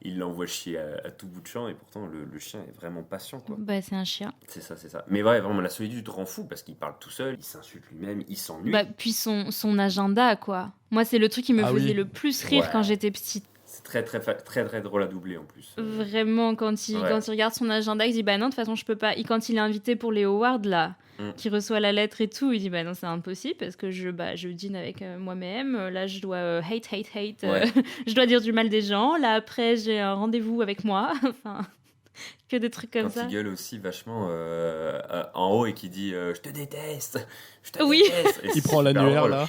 il l'envoie chier à tout bout de champ, et pourtant le chien est vraiment patient, quoi. Bah, c'est un chien. C'est ça. Mais ouais, vraiment, la solitude rend fou, parce qu'il parle tout seul, il s'insulte lui-même, il s'ennuie. Bah, puis son agenda, quoi. Moi, c'est le truc qui me Ah faisait oui. le plus rire Ouais. quand j'étais petite. C'est très drôle à doubler, en plus. Vraiment, quand il regarde son agenda, il dit bah non, de toute façon, je peux pas. Et quand il est invité pour les awards, là, qui reçoit la lettre et tout, il dit bah non, c'est impossible parce que je dîne avec moi-même. Là, je dois hate. Ouais. Je dois dire du mal des gens. Là, après, j'ai un rendez-vous avec moi. Enfin, que des trucs comme Quand ça. il gueule aussi vachement en haut et qui dit je te déteste, je te Oui. déteste. Et Il c'est prend super l'annuaire drôle. là.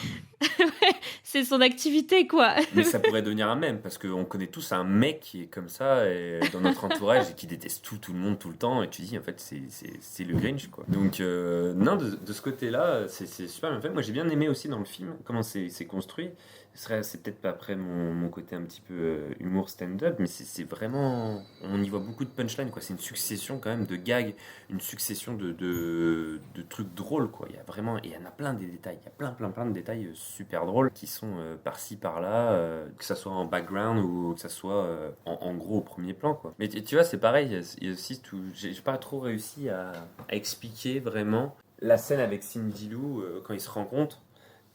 C'est son activité, quoi. Mais ça pourrait devenir un mème parce qu'on connaît tous un mec qui est comme ça et dans notre entourage et qui déteste tout le monde tout le temps, et tu dis en fait c'est le Grinch, quoi. Donc non, de ce côté-là c'est super bien fait. Moi j'ai bien aimé aussi dans le film comment c'est construit. C'est peut-être pas après mon côté un petit peu humour stand-up, mais c'est vraiment, on y voit beaucoup de punchline, quoi. C'est une succession quand même de gags, une succession de trucs drôles, quoi. Il y a vraiment, et il y en a plein des détails, il y a plein de détails super drôles qui sont par-ci par-là, que ça soit en background ou que ça soit en gros au premier plan, quoi. Mais tu vois, c'est pareil, il y a aussi tout, j'ai pas trop réussi à expliquer vraiment la scène avec Cindy Lou quand ils se rencontrent.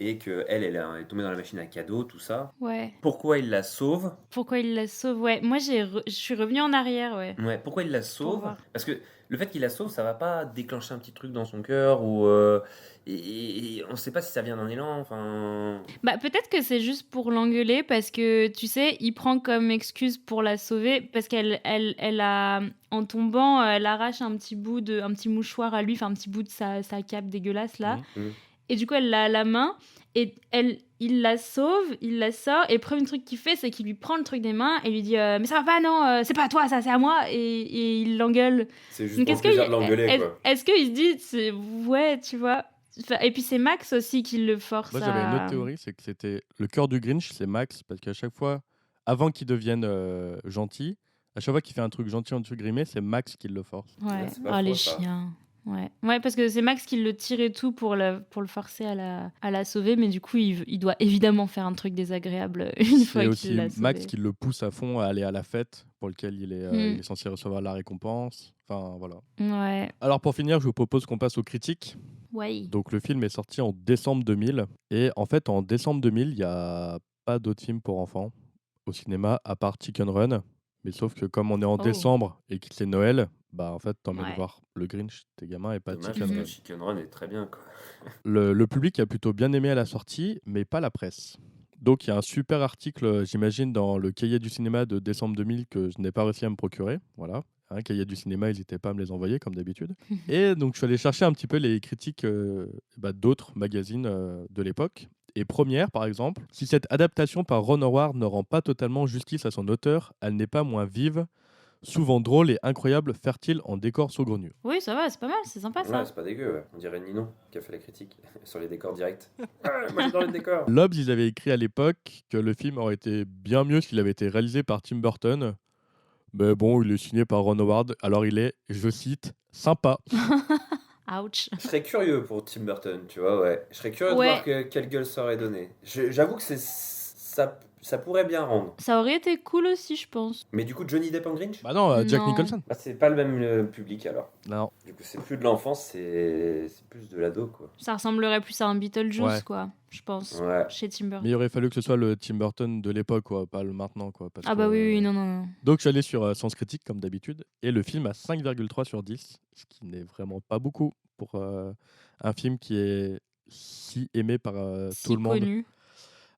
Et qu'elle est tombée dans la machine à cadeaux, tout ça. Ouais. Pourquoi il la sauve? Pourquoi il la sauve? Ouais. Moi, je suis revenue en arrière, ouais. Ouais, pourquoi il la Pour sauve? voir. Parce que le fait qu'il la sauve, ça va pas déclencher un petit truc dans son cœur ou et on sait pas si ça vient d'un élan. Enfin, Bah, peut-être que c'est juste pour l'engueuler parce que, tu sais, il prend comme excuse pour la sauver parce qu'elle a, en tombant, elle arrache un petit mouchoir à lui, enfin un petit bout de sa cape dégueulasse là. Mhm. Et du coup, elle l'a à la main et il la sauve, il la sort. Et le premier truc qu'il fait, c'est qu'il lui prend le truc des mains et lui dit mais ça va pas, non, c'est pas à toi, ça, c'est à moi. Et il l'engueule. c'est juste Donc, pour le plaisir de l'engueuler, quoi. est-ce qu'il se dit, ouais, tu vois. Enfin, et puis c'est Max aussi qui le force Moi à... j'avais une autre théorie, c'est que c'était le cœur du Grinch, c'est Max, parce qu'à chaque fois, avant qu'il devienne gentil, à chaque fois qu'il fait un truc gentil, un truc grimé, c'est Max qui le force. Ouais, c'est pas oh, les faux, ça. chiens. Ouais, parce que c'est Max qui le tire et tout pour le forcer à la sauver, mais du coup, il doit évidemment faire un truc désagréable une fois C'est qu'il aussi l'a sauvé. Max qui le pousse à fond à aller à la fête pour lequel il Mm. est censé recevoir la récompense. Enfin voilà. Ouais, Alors pour finir, je vous propose qu'on passe aux critiques. ouais. Donc le film est sorti en décembre 2000 et en fait en décembre 2000, il n'y a pas d'autres films pour enfants au cinéma à part Chicken Run. Mais sauf que comme on est en Oh. décembre et que c'est Noël, bah en fait t'emmènes Ouais. voir le Grinch, tes gamins, et pas Dommage, Chicken parce Run. que Chicken Run est très bien, quoi. Le public a plutôt bien aimé à la sortie, mais pas la presse. Donc il y a un super article, j'imagine, dans le cahier du cinéma de décembre 2000 que je n'ai pas réussi à me procurer. Voilà. Cahier du cinéma, n'hésitez pas à me les envoyer comme d'habitude. Et donc je suis allé chercher un petit peu les critiques d'autres magazines de l'époque. Et première, par exemple, si cette adaptation par Ron Howard ne rend pas totalement justice à son auteur, elle n'est pas moins vive, souvent drôle et incroyable, fertile en décors saugrenus. Oui, ça va, c'est pas mal, c'est sympa ça. Ouais, c'est pas dégueu, ouais. On dirait Ninon qui a fait la critique sur les décors directs. Moi j'adore les décors. L'Obs, ils avaient écrit à l'époque que le film aurait été bien mieux s'il avait été réalisé par Tim Burton. Mais bon, il est signé par Ron Howard, alors il est, je cite, sympa. Ouch. Je serais curieux pour Tim Burton, tu vois, ouais. Je serais curieux Ouais. de voir quelle gueule ça aurait donné. J'avoue que ça pourrait bien rendre. Ça aurait été cool aussi, je pense. Mais du coup, Johnny Depp en Grinch? Bah non, Jack Non. Nicholson. Bah, c'est pas le même public alors. Non. Du coup, c'est plus de l'enfance, c'est plus de l'ado, quoi. Ça ressemblerait plus à un Beetlejuice, Ouais. quoi, je pense, Ouais. chez Timber. Mais il aurait fallu que ce soit le Tim Burton de l'époque, quoi, pas le maintenant, quoi. Parce Ah bah que, oui, non. Donc je suis allé sur Sens Critique, comme d'habitude, et le film a 5,3 sur 10, ce qui n'est vraiment pas beaucoup pour un film qui est si aimé par Si tout le monde. connu.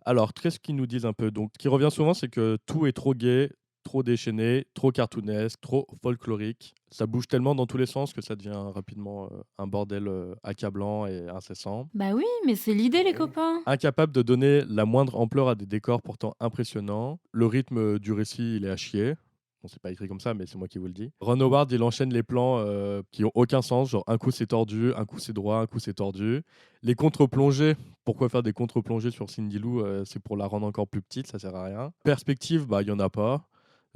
Alors, qu'est-ce qu'ils nous disent un peu? Donc, ce qui revient souvent, c'est que tout est trop gai, trop déchaîné, trop cartoonesque, trop folklorique. Ça bouge tellement dans tous les sens que ça devient rapidement un bordel accablant et incessant. Bah oui, mais c'est l'idée, les Oui. copains. Incapable de donner la moindre ampleur à des décors pourtant impressionnants. Le rythme du récit, il est à chier. Bon, c'est pas écrit comme ça, mais c'est moi qui vous le dis. Ron Howard, il enchaîne les plans qui ont aucun sens. Genre, un coup c'est tordu, un coup c'est droit, un coup c'est tordu. Les contre-plongées, pourquoi faire des contre-plongées sur Cindy Lou C'est pour la rendre encore plus petite, ça sert à rien. Perspective, bah, il y en a pas.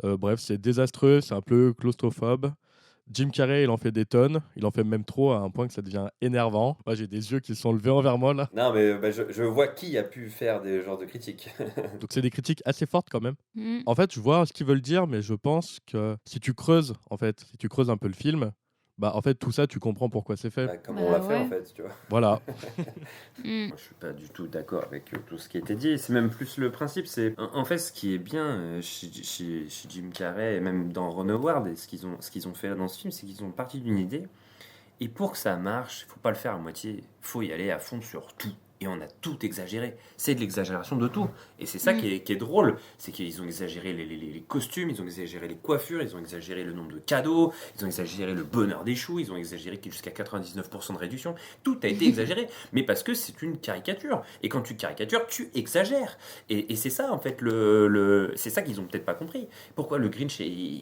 Bref, c'est désastreux, c'est un peu claustrophobe. Jim Carrey, il en fait des tonnes. Il en fait même trop à un point que ça devient énervant. Moi, j'ai des yeux qui se sont levés envers moi, là. Non, mais je vois qui a pu faire des genres de critiques. Donc, c'est des critiques assez fortes quand même. Mm. En fait, je vois ce qu'ils veulent dire, mais je pense que si tu creuses un peu le film, bah en fait tout ça tu comprends pourquoi c'est fait. Bah, comme Bah on l'a fait ouais. en fait, tu vois. Voilà. Mm. Moi, je suis pas du tout d'accord avec tout ce qui a été dit. C'est même plus le principe. C'est en fait ce qui est bien chez Jim Carrey et même dans Ron Howard et ce qu'ils ont fait dans ce film, c'est qu'ils ont parti d'une idée. Et pour que ça marche, il faut pas le faire à moitié. Il faut y aller à fond sur tout. Et on a tout exagéré. C'est de l'exagération de tout. Et c'est ça qui est drôle. C'est qu'ils ont exagéré les costumes, ils ont exagéré les coiffures, ils ont exagéré le nombre de cadeaux, ils ont exagéré le bonheur des choux, ils ont exagéré jusqu'à 99% de réduction. Tout a été exagéré. Mais parce que c'est une caricature. Et quand tu caricatures, tu exagères. Et c'est ça, en fait, c'est ça qu'ils ont peut-être pas compris. Pourquoi le Grinch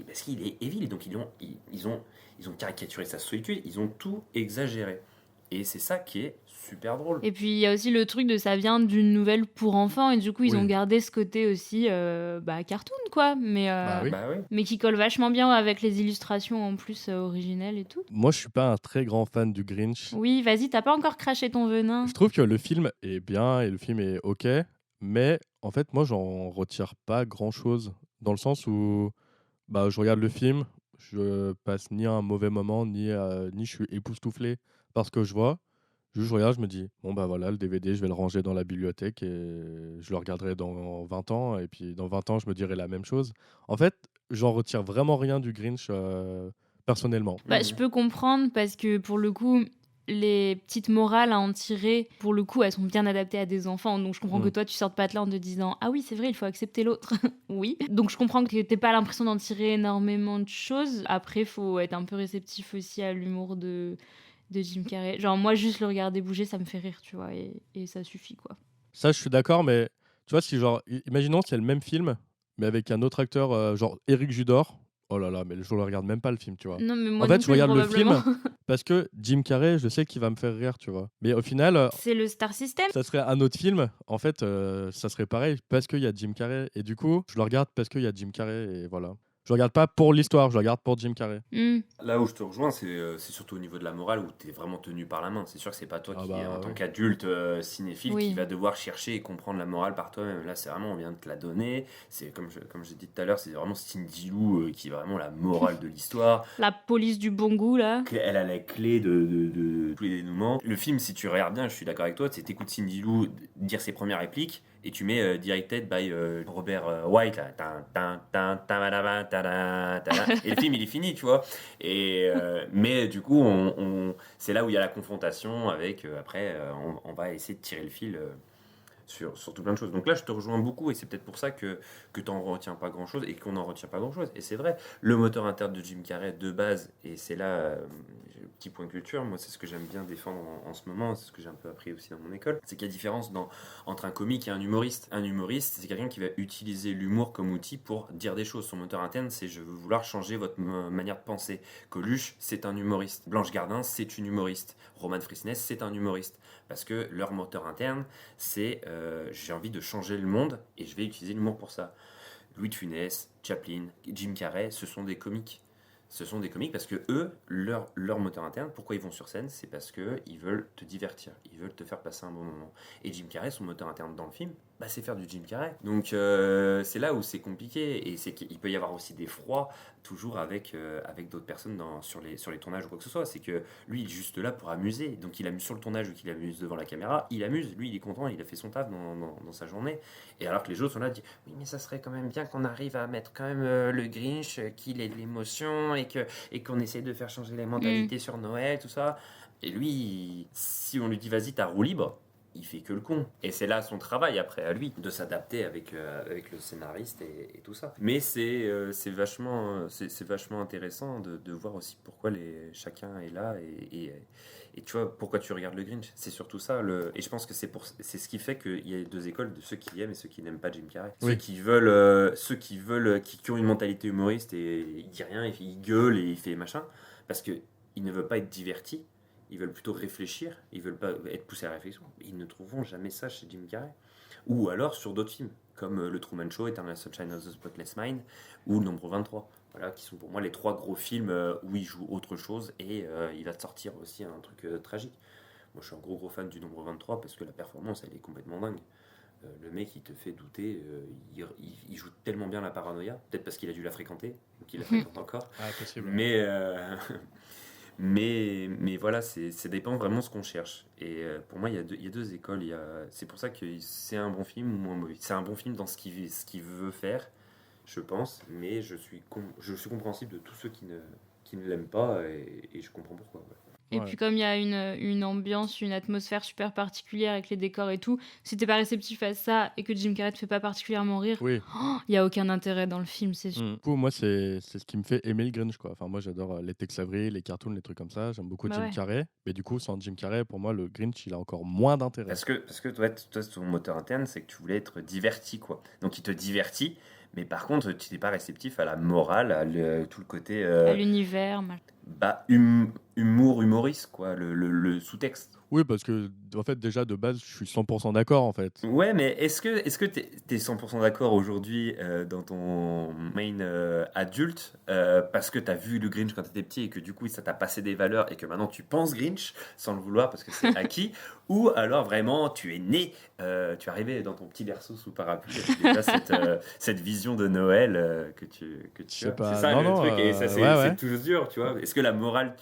parce qu'il est évil. Donc ils ont caricaturé sa solitude, ils ont tout exagéré. Et c'est ça qui est super drôle. Et puis il y a aussi le truc de ça vient d'une nouvelle pour enfants et du coup ils Oui. ont gardé ce côté aussi cartoon quoi, Bah oui. Bah oui. mais qui colle vachement bien avec les illustrations en plus originelles et tout. Moi je suis pas un très grand fan du Grinch. Oui, vas-y, t'as pas encore craché ton venin. Je trouve que le film est bien et le film est ok, mais en fait moi j'en retire pas grand chose dans le sens où bah je regarde le film, je passe ni un mauvais moment ni je suis époustouflé par ce que je vois. Juste, je regarde, je me dis, bon, bah voilà, le DVD, je vais le ranger dans la bibliothèque et je le regarderai dans 20 ans. Et puis, dans 20 ans, je me dirai la même chose. En fait, j'en retire vraiment rien du Grinch personnellement. Bah, je peux comprendre parce que pour le coup, les petites morales à en tirer, pour le coup, elles sont bien adaptées à des enfants. Donc je comprends que toi, tu sortes pas de là en te disant ah oui, c'est vrai, il faut accepter l'autre. Oui. Donc je comprends que t'aies pas l'impression d'en tirer énormément de choses. Après, faut être un peu réceptif aussi à l'humour de Jim Carrey. Genre moi, juste le regarder bouger, ça me fait rire, tu vois, et ça suffit quoi. Ça, je suis d'accord, mais tu vois, si genre, imaginons c'est le même film, mais avec un autre acteur, genre Éric Judor. Oh là là, mais je le regarde même pas le film, tu vois. Non, mais moi En fait, non je plus, regarde le probablement. film parce que Jim Carrey, je sais qu'il va me faire rire, tu vois. Mais au final, C'est le Star System. ça serait un autre film. En fait, ça serait pareil parce qu'il y a Jim Carrey. Et du coup, je le regarde parce qu'il y a Jim Carrey. Et voilà. Je le regarde pas pour l'histoire, je le regarde pour Jim Carrey. Là où je te rejoins, c'est surtout au niveau de la morale où tu es vraiment tenu par la main. C'est sûr que c'est pas toi Ah qui, bah, en tant oui. qu'adulte cinéphile, Oui. qui va devoir chercher et comprendre la morale par toi-même. Là, c'est vraiment, on vient de te la donner. C'est comme j'ai dit tout à l'heure, c'est vraiment Cindy Lou qui est vraiment la morale de l'histoire. La police du bon goût, là. Elle a la clé de tous les dénouements. Le film, si tu regardes bien, je suis d'accord avec toi, c'est t'écoutes Cindy Lou dire ses premières répliques et tu mets Directed by Robert White là. Et le film il est fini, tu vois. Et mais du coup c'est là où il y a la confrontation avec après on va essayer de tirer le fil sur tout plein de choses. Donc là, je te rejoins beaucoup et c'est peut-être pour ça que t'en retiens pas grand-chose et qu'on n'en retient pas grand-chose. Et c'est vrai, le moteur interne de Jim Carrey de base, et c'est là, petit point culture, moi c'est ce que j'aime bien défendre en ce moment, c'est ce que j'ai un peu appris aussi dans mon école, c'est qu'il y a différence entre un comique et un humoriste. Un humoriste, c'est quelqu'un qui va utiliser l'humour comme outil pour dire des choses. Son moteur interne, c'est je veux vouloir changer votre manière de penser. Coluche, c'est un humoriste. Blanche Gardin, c'est une humoriste. Roman Frisness, c'est un humoriste. Parce que leur moteur interne, c'est j'ai envie de changer le monde et je vais utiliser l'humour pour ça. Louis de Funès, Chaplin, Jim Carrey, ce sont des comiques. Ce sont des comiques parce que eux, leur moteur interne, pourquoi ils vont sur scène, c'est parce qu'ils veulent te divertir, ils veulent te faire passer un bon moment. Et Jim Carrey, son moteur interne dans le film, bah, c'est faire du Jim Carrey. Donc c'est là où c'est compliqué et c'est qu'il peut y avoir aussi des froids toujours avec d'autres personnes sur les tournages ou quoi que ce soit. C'est que lui, il est juste là pour amuser. Donc il amuse sur le tournage ou qu'il amuse devant la caméra, il amuse. Lui, il est content, il a fait son taf dans sa journée. Et alors que les autres sont là, disent oui, mais ça serait quand même bien qu'on arrive à mettre quand même le Grinch, qu'il ait de l'émotion et qu'on essaye de faire changer les mentalités sur Noël, tout ça. Et lui, si on lui dit vas-y, t'as roue libre, il fait que le con. Et c'est là son travail après à lui, de s'adapter avec le scénariste et tout ça. Mais c'est vachement intéressant de voir aussi pourquoi chacun est là et tu vois, pourquoi tu regardes le Grinch. C'est surtout ça. Et je pense que c'est ce qui fait qu'il y a deux écoles de ceux qui aiment et ceux qui n'aiment pas Jim Carrey. Oui. Qui ont une mentalité humoriste et il dit rien, il gueule et il fait machin, parce qu'ils ne veulent pas être divertis, ils veulent plutôt réfléchir, ils veulent pas être poussés à la réflexion. Ils ne trouveront jamais ça chez Jim Carrey. Ou alors sur d'autres films, comme Le Truman Show, Eternal Sunshine of the Spotless Mind, ou Le Nombre 23. Voilà, qui sont pour moi les trois gros films où il joue autre chose et il va te sortir aussi un truc tragique. Moi, je suis un gros fan du Nombre 23 parce que la performance, elle est complètement dingue. Le mec, il te fait douter. Il joue tellement bien la paranoïa. Peut-être parce qu'il a dû la fréquenter, ou qu'il la fréquente encore. Ah, possible. Mais voilà, ça dépend vraiment de ce qu'on cherche. Et pour moi, il y a deux écoles. C'est pour ça que c'est un bon film ou moins mauvais. C'est un bon film dans ce qu'il veut faire, je pense. Mais je suis compréhensible de tous ceux qui ne l'aiment pas et je comprends pourquoi. Ouais. Et puis comme il y a une ambiance, une atmosphère super particulière avec les décors et tout, si t'es pas réceptif à ça et que Jim Carrey te fait pas particulièrement rire, Oui. il y a aucun intérêt dans le film, c'est sûr. Du coup, moi, c'est ce qui me fait aimer le Grinch, quoi. Enfin, moi, j'adore les Tex Avery, les cartoons, les trucs comme ça. J'aime beaucoup Bah Jim ouais. Carrey. Mais du coup, sans Jim Carrey, pour moi, le Grinch, il a encore moins d'intérêt. Parce que toi, ton moteur interne, c'est que tu voulais être diverti, quoi. Donc il te divertit, mais par contre, tu n'es pas réceptif à la morale, tout le côté À l'univers. humour, humoriste, quoi, le sous-texte. Oui, parce que, en fait, déjà, de base, je suis 100% d'accord, en fait. Ouais, mais est-ce que t'es 100% d'accord aujourd'hui dans ton main adulte parce que t'as vu le Grinch quand t'étais petit et que du coup ça t'a passé des valeurs et que maintenant tu penses Grinch sans le vouloir parce que c'est acquis, ou alors vraiment tu es né, tu es arrivé dans ton petit berceau sous parapluie avec déjà cette vision de Noël que tu Je sais as. pas. C'est ça Non, le non, truc et ça c'est ouais. toujours dur, tu vois. Est-ce que la morale,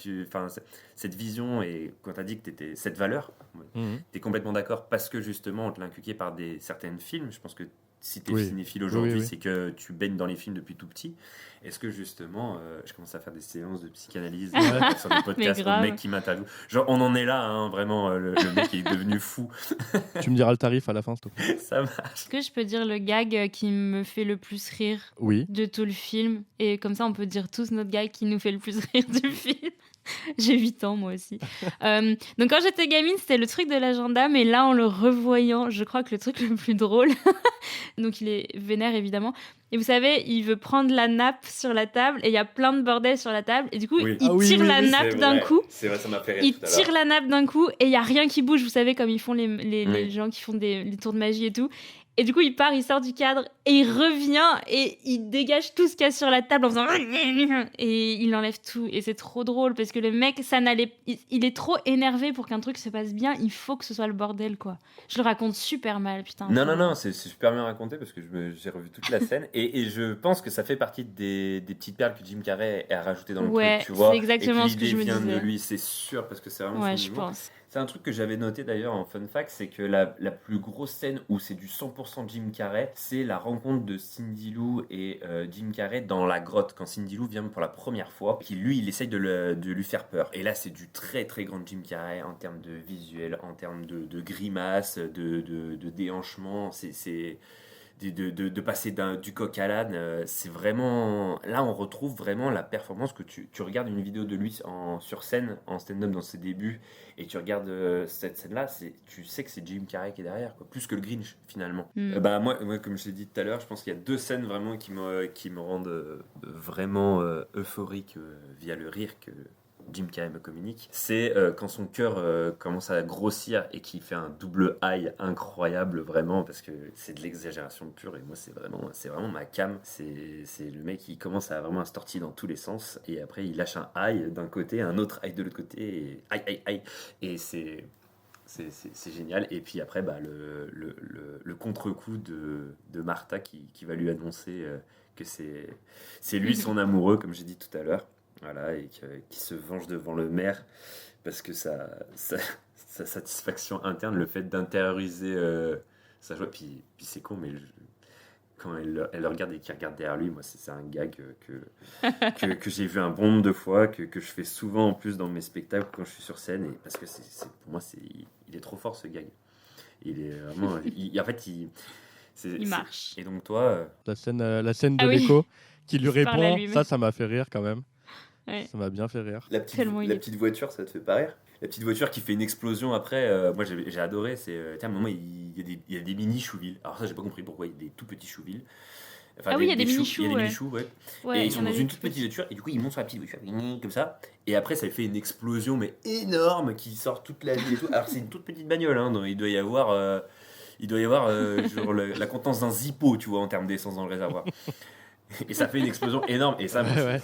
cette vision et quand t'as dit que t'étais cette valeur, Mhm. t'es complètement d'accord parce que justement on te l'a inculqué par certains films. Je pense que si t'es Oui. cinéphile aujourd'hui, Oui. c'est que tu baignes dans les films depuis tout petit. Est-ce que justement, je commence à faire des séances de psychanalyse sur des podcasts, grave. le mec qui m'interviewe. Genre on en est là, hein, vraiment, le mec est devenu fou. Tu me diras le tarif à la fin, s'il te plaît. Ça marche. Est-ce que je peux dire le gag qui me fait le plus rire Oui. de tout le film? Et comme ça, on peut dire tous notre gag qui nous fait le plus rire du film. J'ai 8 ans, moi aussi. Donc, quand j'étais gamine, c'était le truc de l'agenda, mais là, en le revoyant, je crois que le truc le plus drôle. Donc, il est vénère, évidemment. Et vous savez, il veut prendre la nappe sur la table et il y a plein de bordel sur la table. Et du coup, Oui. il tire la nappe d'un coup. C'est vrai, ça m'a fait rire Il tout à l'heure. tire la nappe d'un coup et il y a rien qui bouge, vous savez, comme ils font les Oui. gens qui font les tours de magie et tout. Et du coup, il part, il sort du cadre et il revient et il dégage tout ce qu'il y a sur la table en faisant et il enlève tout. Et c'est trop drôle parce que le mec, il est trop énervé pour qu'un truc se passe bien. Il faut que ce soit le bordel, quoi. Je le raconte super mal, putain. Non, c'est super bien raconté parce que j'ai revu toute la scène et je pense que ça fait partie des petites perles que Jim Carrey a rajoutées dans le Ouais, truc, tu vois. c'est exactement et ce que je me vient de disais. lui, c'est sûr, parce que c'est vraiment Ouais, son je humour. pense. C'est un truc que j'avais noté d'ailleurs en fun fact, c'est que la plus grosse scène où c'est du 100% Jim Carrey, c'est la rencontre de Cindy Lou et Jim Carrey dans la grotte, quand Cindy Lou vient pour la première fois, qui lui, il essaye de lui faire peur. Et là, c'est du très très grand Jim Carrey en termes de visuel, en termes de grimaces, de déhanchement, c'est de passer du coq à l'âne, c'est vraiment... Là, on retrouve vraiment la performance que tu regardes une vidéo de lui sur scène, en stand-up dans ses débuts, et tu regardes cette scène-là, tu sais que c'est Jim Carrey qui est derrière, quoi, plus que le Grinch, finalement. Moi, comme je l'ai dit tout à l'heure, je pense qu'il y a deux scènes vraiment qui me rendent vraiment euphorique via le rire que Jim Carrey me communique, c'est quand son cœur commence à grossir et qu'il fait un double high incroyable vraiment, parce que c'est de l'exagération pure et moi c'est vraiment ma cam. C'est le mec qui commence à vraiment se tortiller dans tous les sens et après il lâche un high d'un côté, un autre high de l'autre côté et high et c'est génial. Et puis après le contre-coup de Martha qui va lui annoncer que c'est lui son amoureux, comme j'ai dit tout à l'heure. Voilà, et qui se venge devant le maire parce que sa satisfaction interne, le fait d'intérioriser sa joie. Puis c'est con, mais quand elle le regarde et qu'il regarde derrière lui, moi c'est un gag que j'ai vu un bon nombre de fois, que je fais souvent en plus dans mes spectacles quand je suis sur scène, et parce que pour moi il est trop fort ce gag. Il est vraiment. En fait, Il marche. Et donc, toi, La scène de Ah oui. l'écho qui lui Il se parle à répond, lui-même. ça m'a fait rire quand même. Ouais. Ça m'a bien fait rire. Tellement il est- petite voiture, ça te fait pas rire? La petite voiture qui fait une explosion après, moi j'ai adoré. Tiens, à un moment, il y a des mini Chouville. Alors, ça, j'ai pas compris pourquoi il y a des tout petits Chouville. Enfin, Ah oui, il y a des choux, mini-choux, il y a des ouais. mini-choux, ouais. Ouais, Et il ils y sont en a dans des une tout toute petite petits. voiture, et du coup, ils montent sur la petite voiture, comme ça. Et après, ça fait une explosion, mais énorme, qui sort toute la ville et tout. Alors, c'est une toute petite bagnole, hein, donc il doit y avoir, genre la contenance d'un Zippo, tu vois, en termes d'essence dans le réservoir. Et ça fait une explosion énorme. Et ça, moi, Ouais.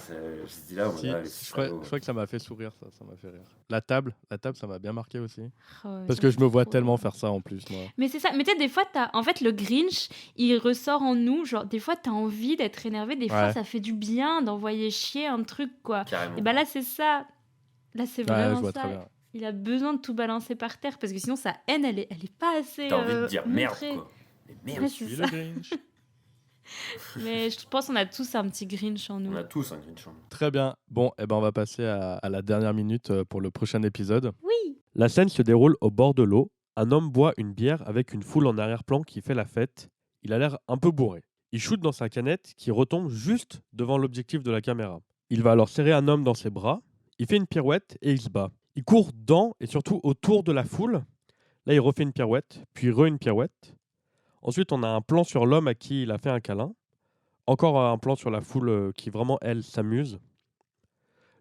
j'étais là, Si, voilà, les je crois que ça m'a fait sourire, ça m'a fait rire. La table, ça m'a bien marqué aussi. Oh, ouais, Parce ça, que je me vois trop tellement drôle. faire ça en plus, moi. Mais c'est ça. Mais tu sais, des fois, en fait, le Grinch, il ressort en nous. Genre, des fois, t'as envie d'être énervé. Des fois, Ouais. ça fait du bien d'envoyer chier un truc, quoi. Carrément. Et bah là, c'est ça. Là, c'est Ouais, je vraiment vois ça. très bien. Il a besoin de tout balancer par terre parce que sinon, sa haine, elle est pas assez. T'as envie de dire merde, montrée. quoi. Mais Ouais, merde, c'est Je suis ça. le Grinch. Mais je pense qu'on a tous un petit Grinch en nous. on a tous un Grinch en nous. Très bien. Bon, on va passer à la dernière minute pour le prochain épisode. Oui. La scène se déroule au bord de l'eau. Un homme boit une bière avec une foule en arrière-plan qui fait la fête. Il a l'air un peu bourré. Il shoot dans sa canette qui retombe juste devant l'objectif de la caméra. Il va alors serrer un homme dans ses bras. Il fait une pirouette et il se bat. Il court dans et surtout autour de la foule. Là, il refait une pirouette, puis une pirouette. Ensuite, on a un plan sur l'homme à qui il a fait un câlin. Encore un plan sur la foule qui vraiment, elle, s'amuse.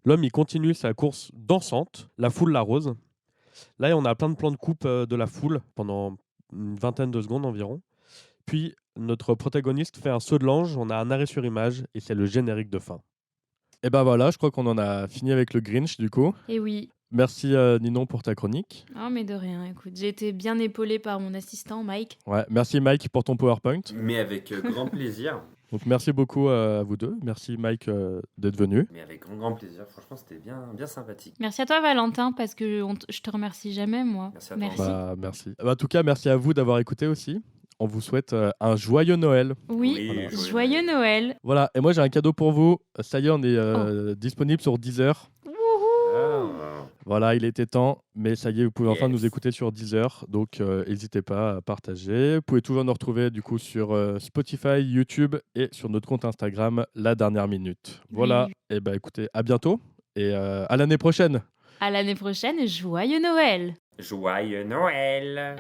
L'homme, il continue sa course dansante. La foule l'arrose. Là, on a plein de plans de coupe de la foule pendant une vingtaine de secondes environ. Puis, notre protagoniste fait un saut de l'ange. On a un arrêt sur image et c'est le générique de fin. Et ben voilà, je crois qu'on en a fini avec le Grinch du coup. Et oui. Merci Ninon pour ta chronique. Oh, mais de rien, écoute. J'ai été bien épaulée par mon assistant, Mike. Ouais, merci Mike pour ton PowerPoint. Mais avec grand plaisir. Donc merci beaucoup à vous deux. Merci Mike d'être venu. Mais avec grand plaisir. Franchement, c'était bien sympathique. Merci à toi, Valentin, parce que je te remercie jamais, moi. Merci à toi. Merci. Bah, merci. En tout cas, merci à vous d'avoir écouté aussi. On vous souhaite un joyeux Noël. Oui, Voilà. joyeux Noël. Voilà, et moi j'ai un cadeau pour vous. Ça y est, on est disponible sur Deezer. Ah. Voilà, il était temps, mais ça y est, vous pouvez enfin Yes. nous écouter sur Deezer, donc n'hésitez pas à partager. Vous pouvez toujours nous retrouver du coup sur Spotify, YouTube et sur notre compte Instagram, La Dernière Minute. Voilà, Oui. et bah écoutez, à bientôt et à l'année prochaine. À l'année prochaine, joyeux Noël. Joyeux Noël.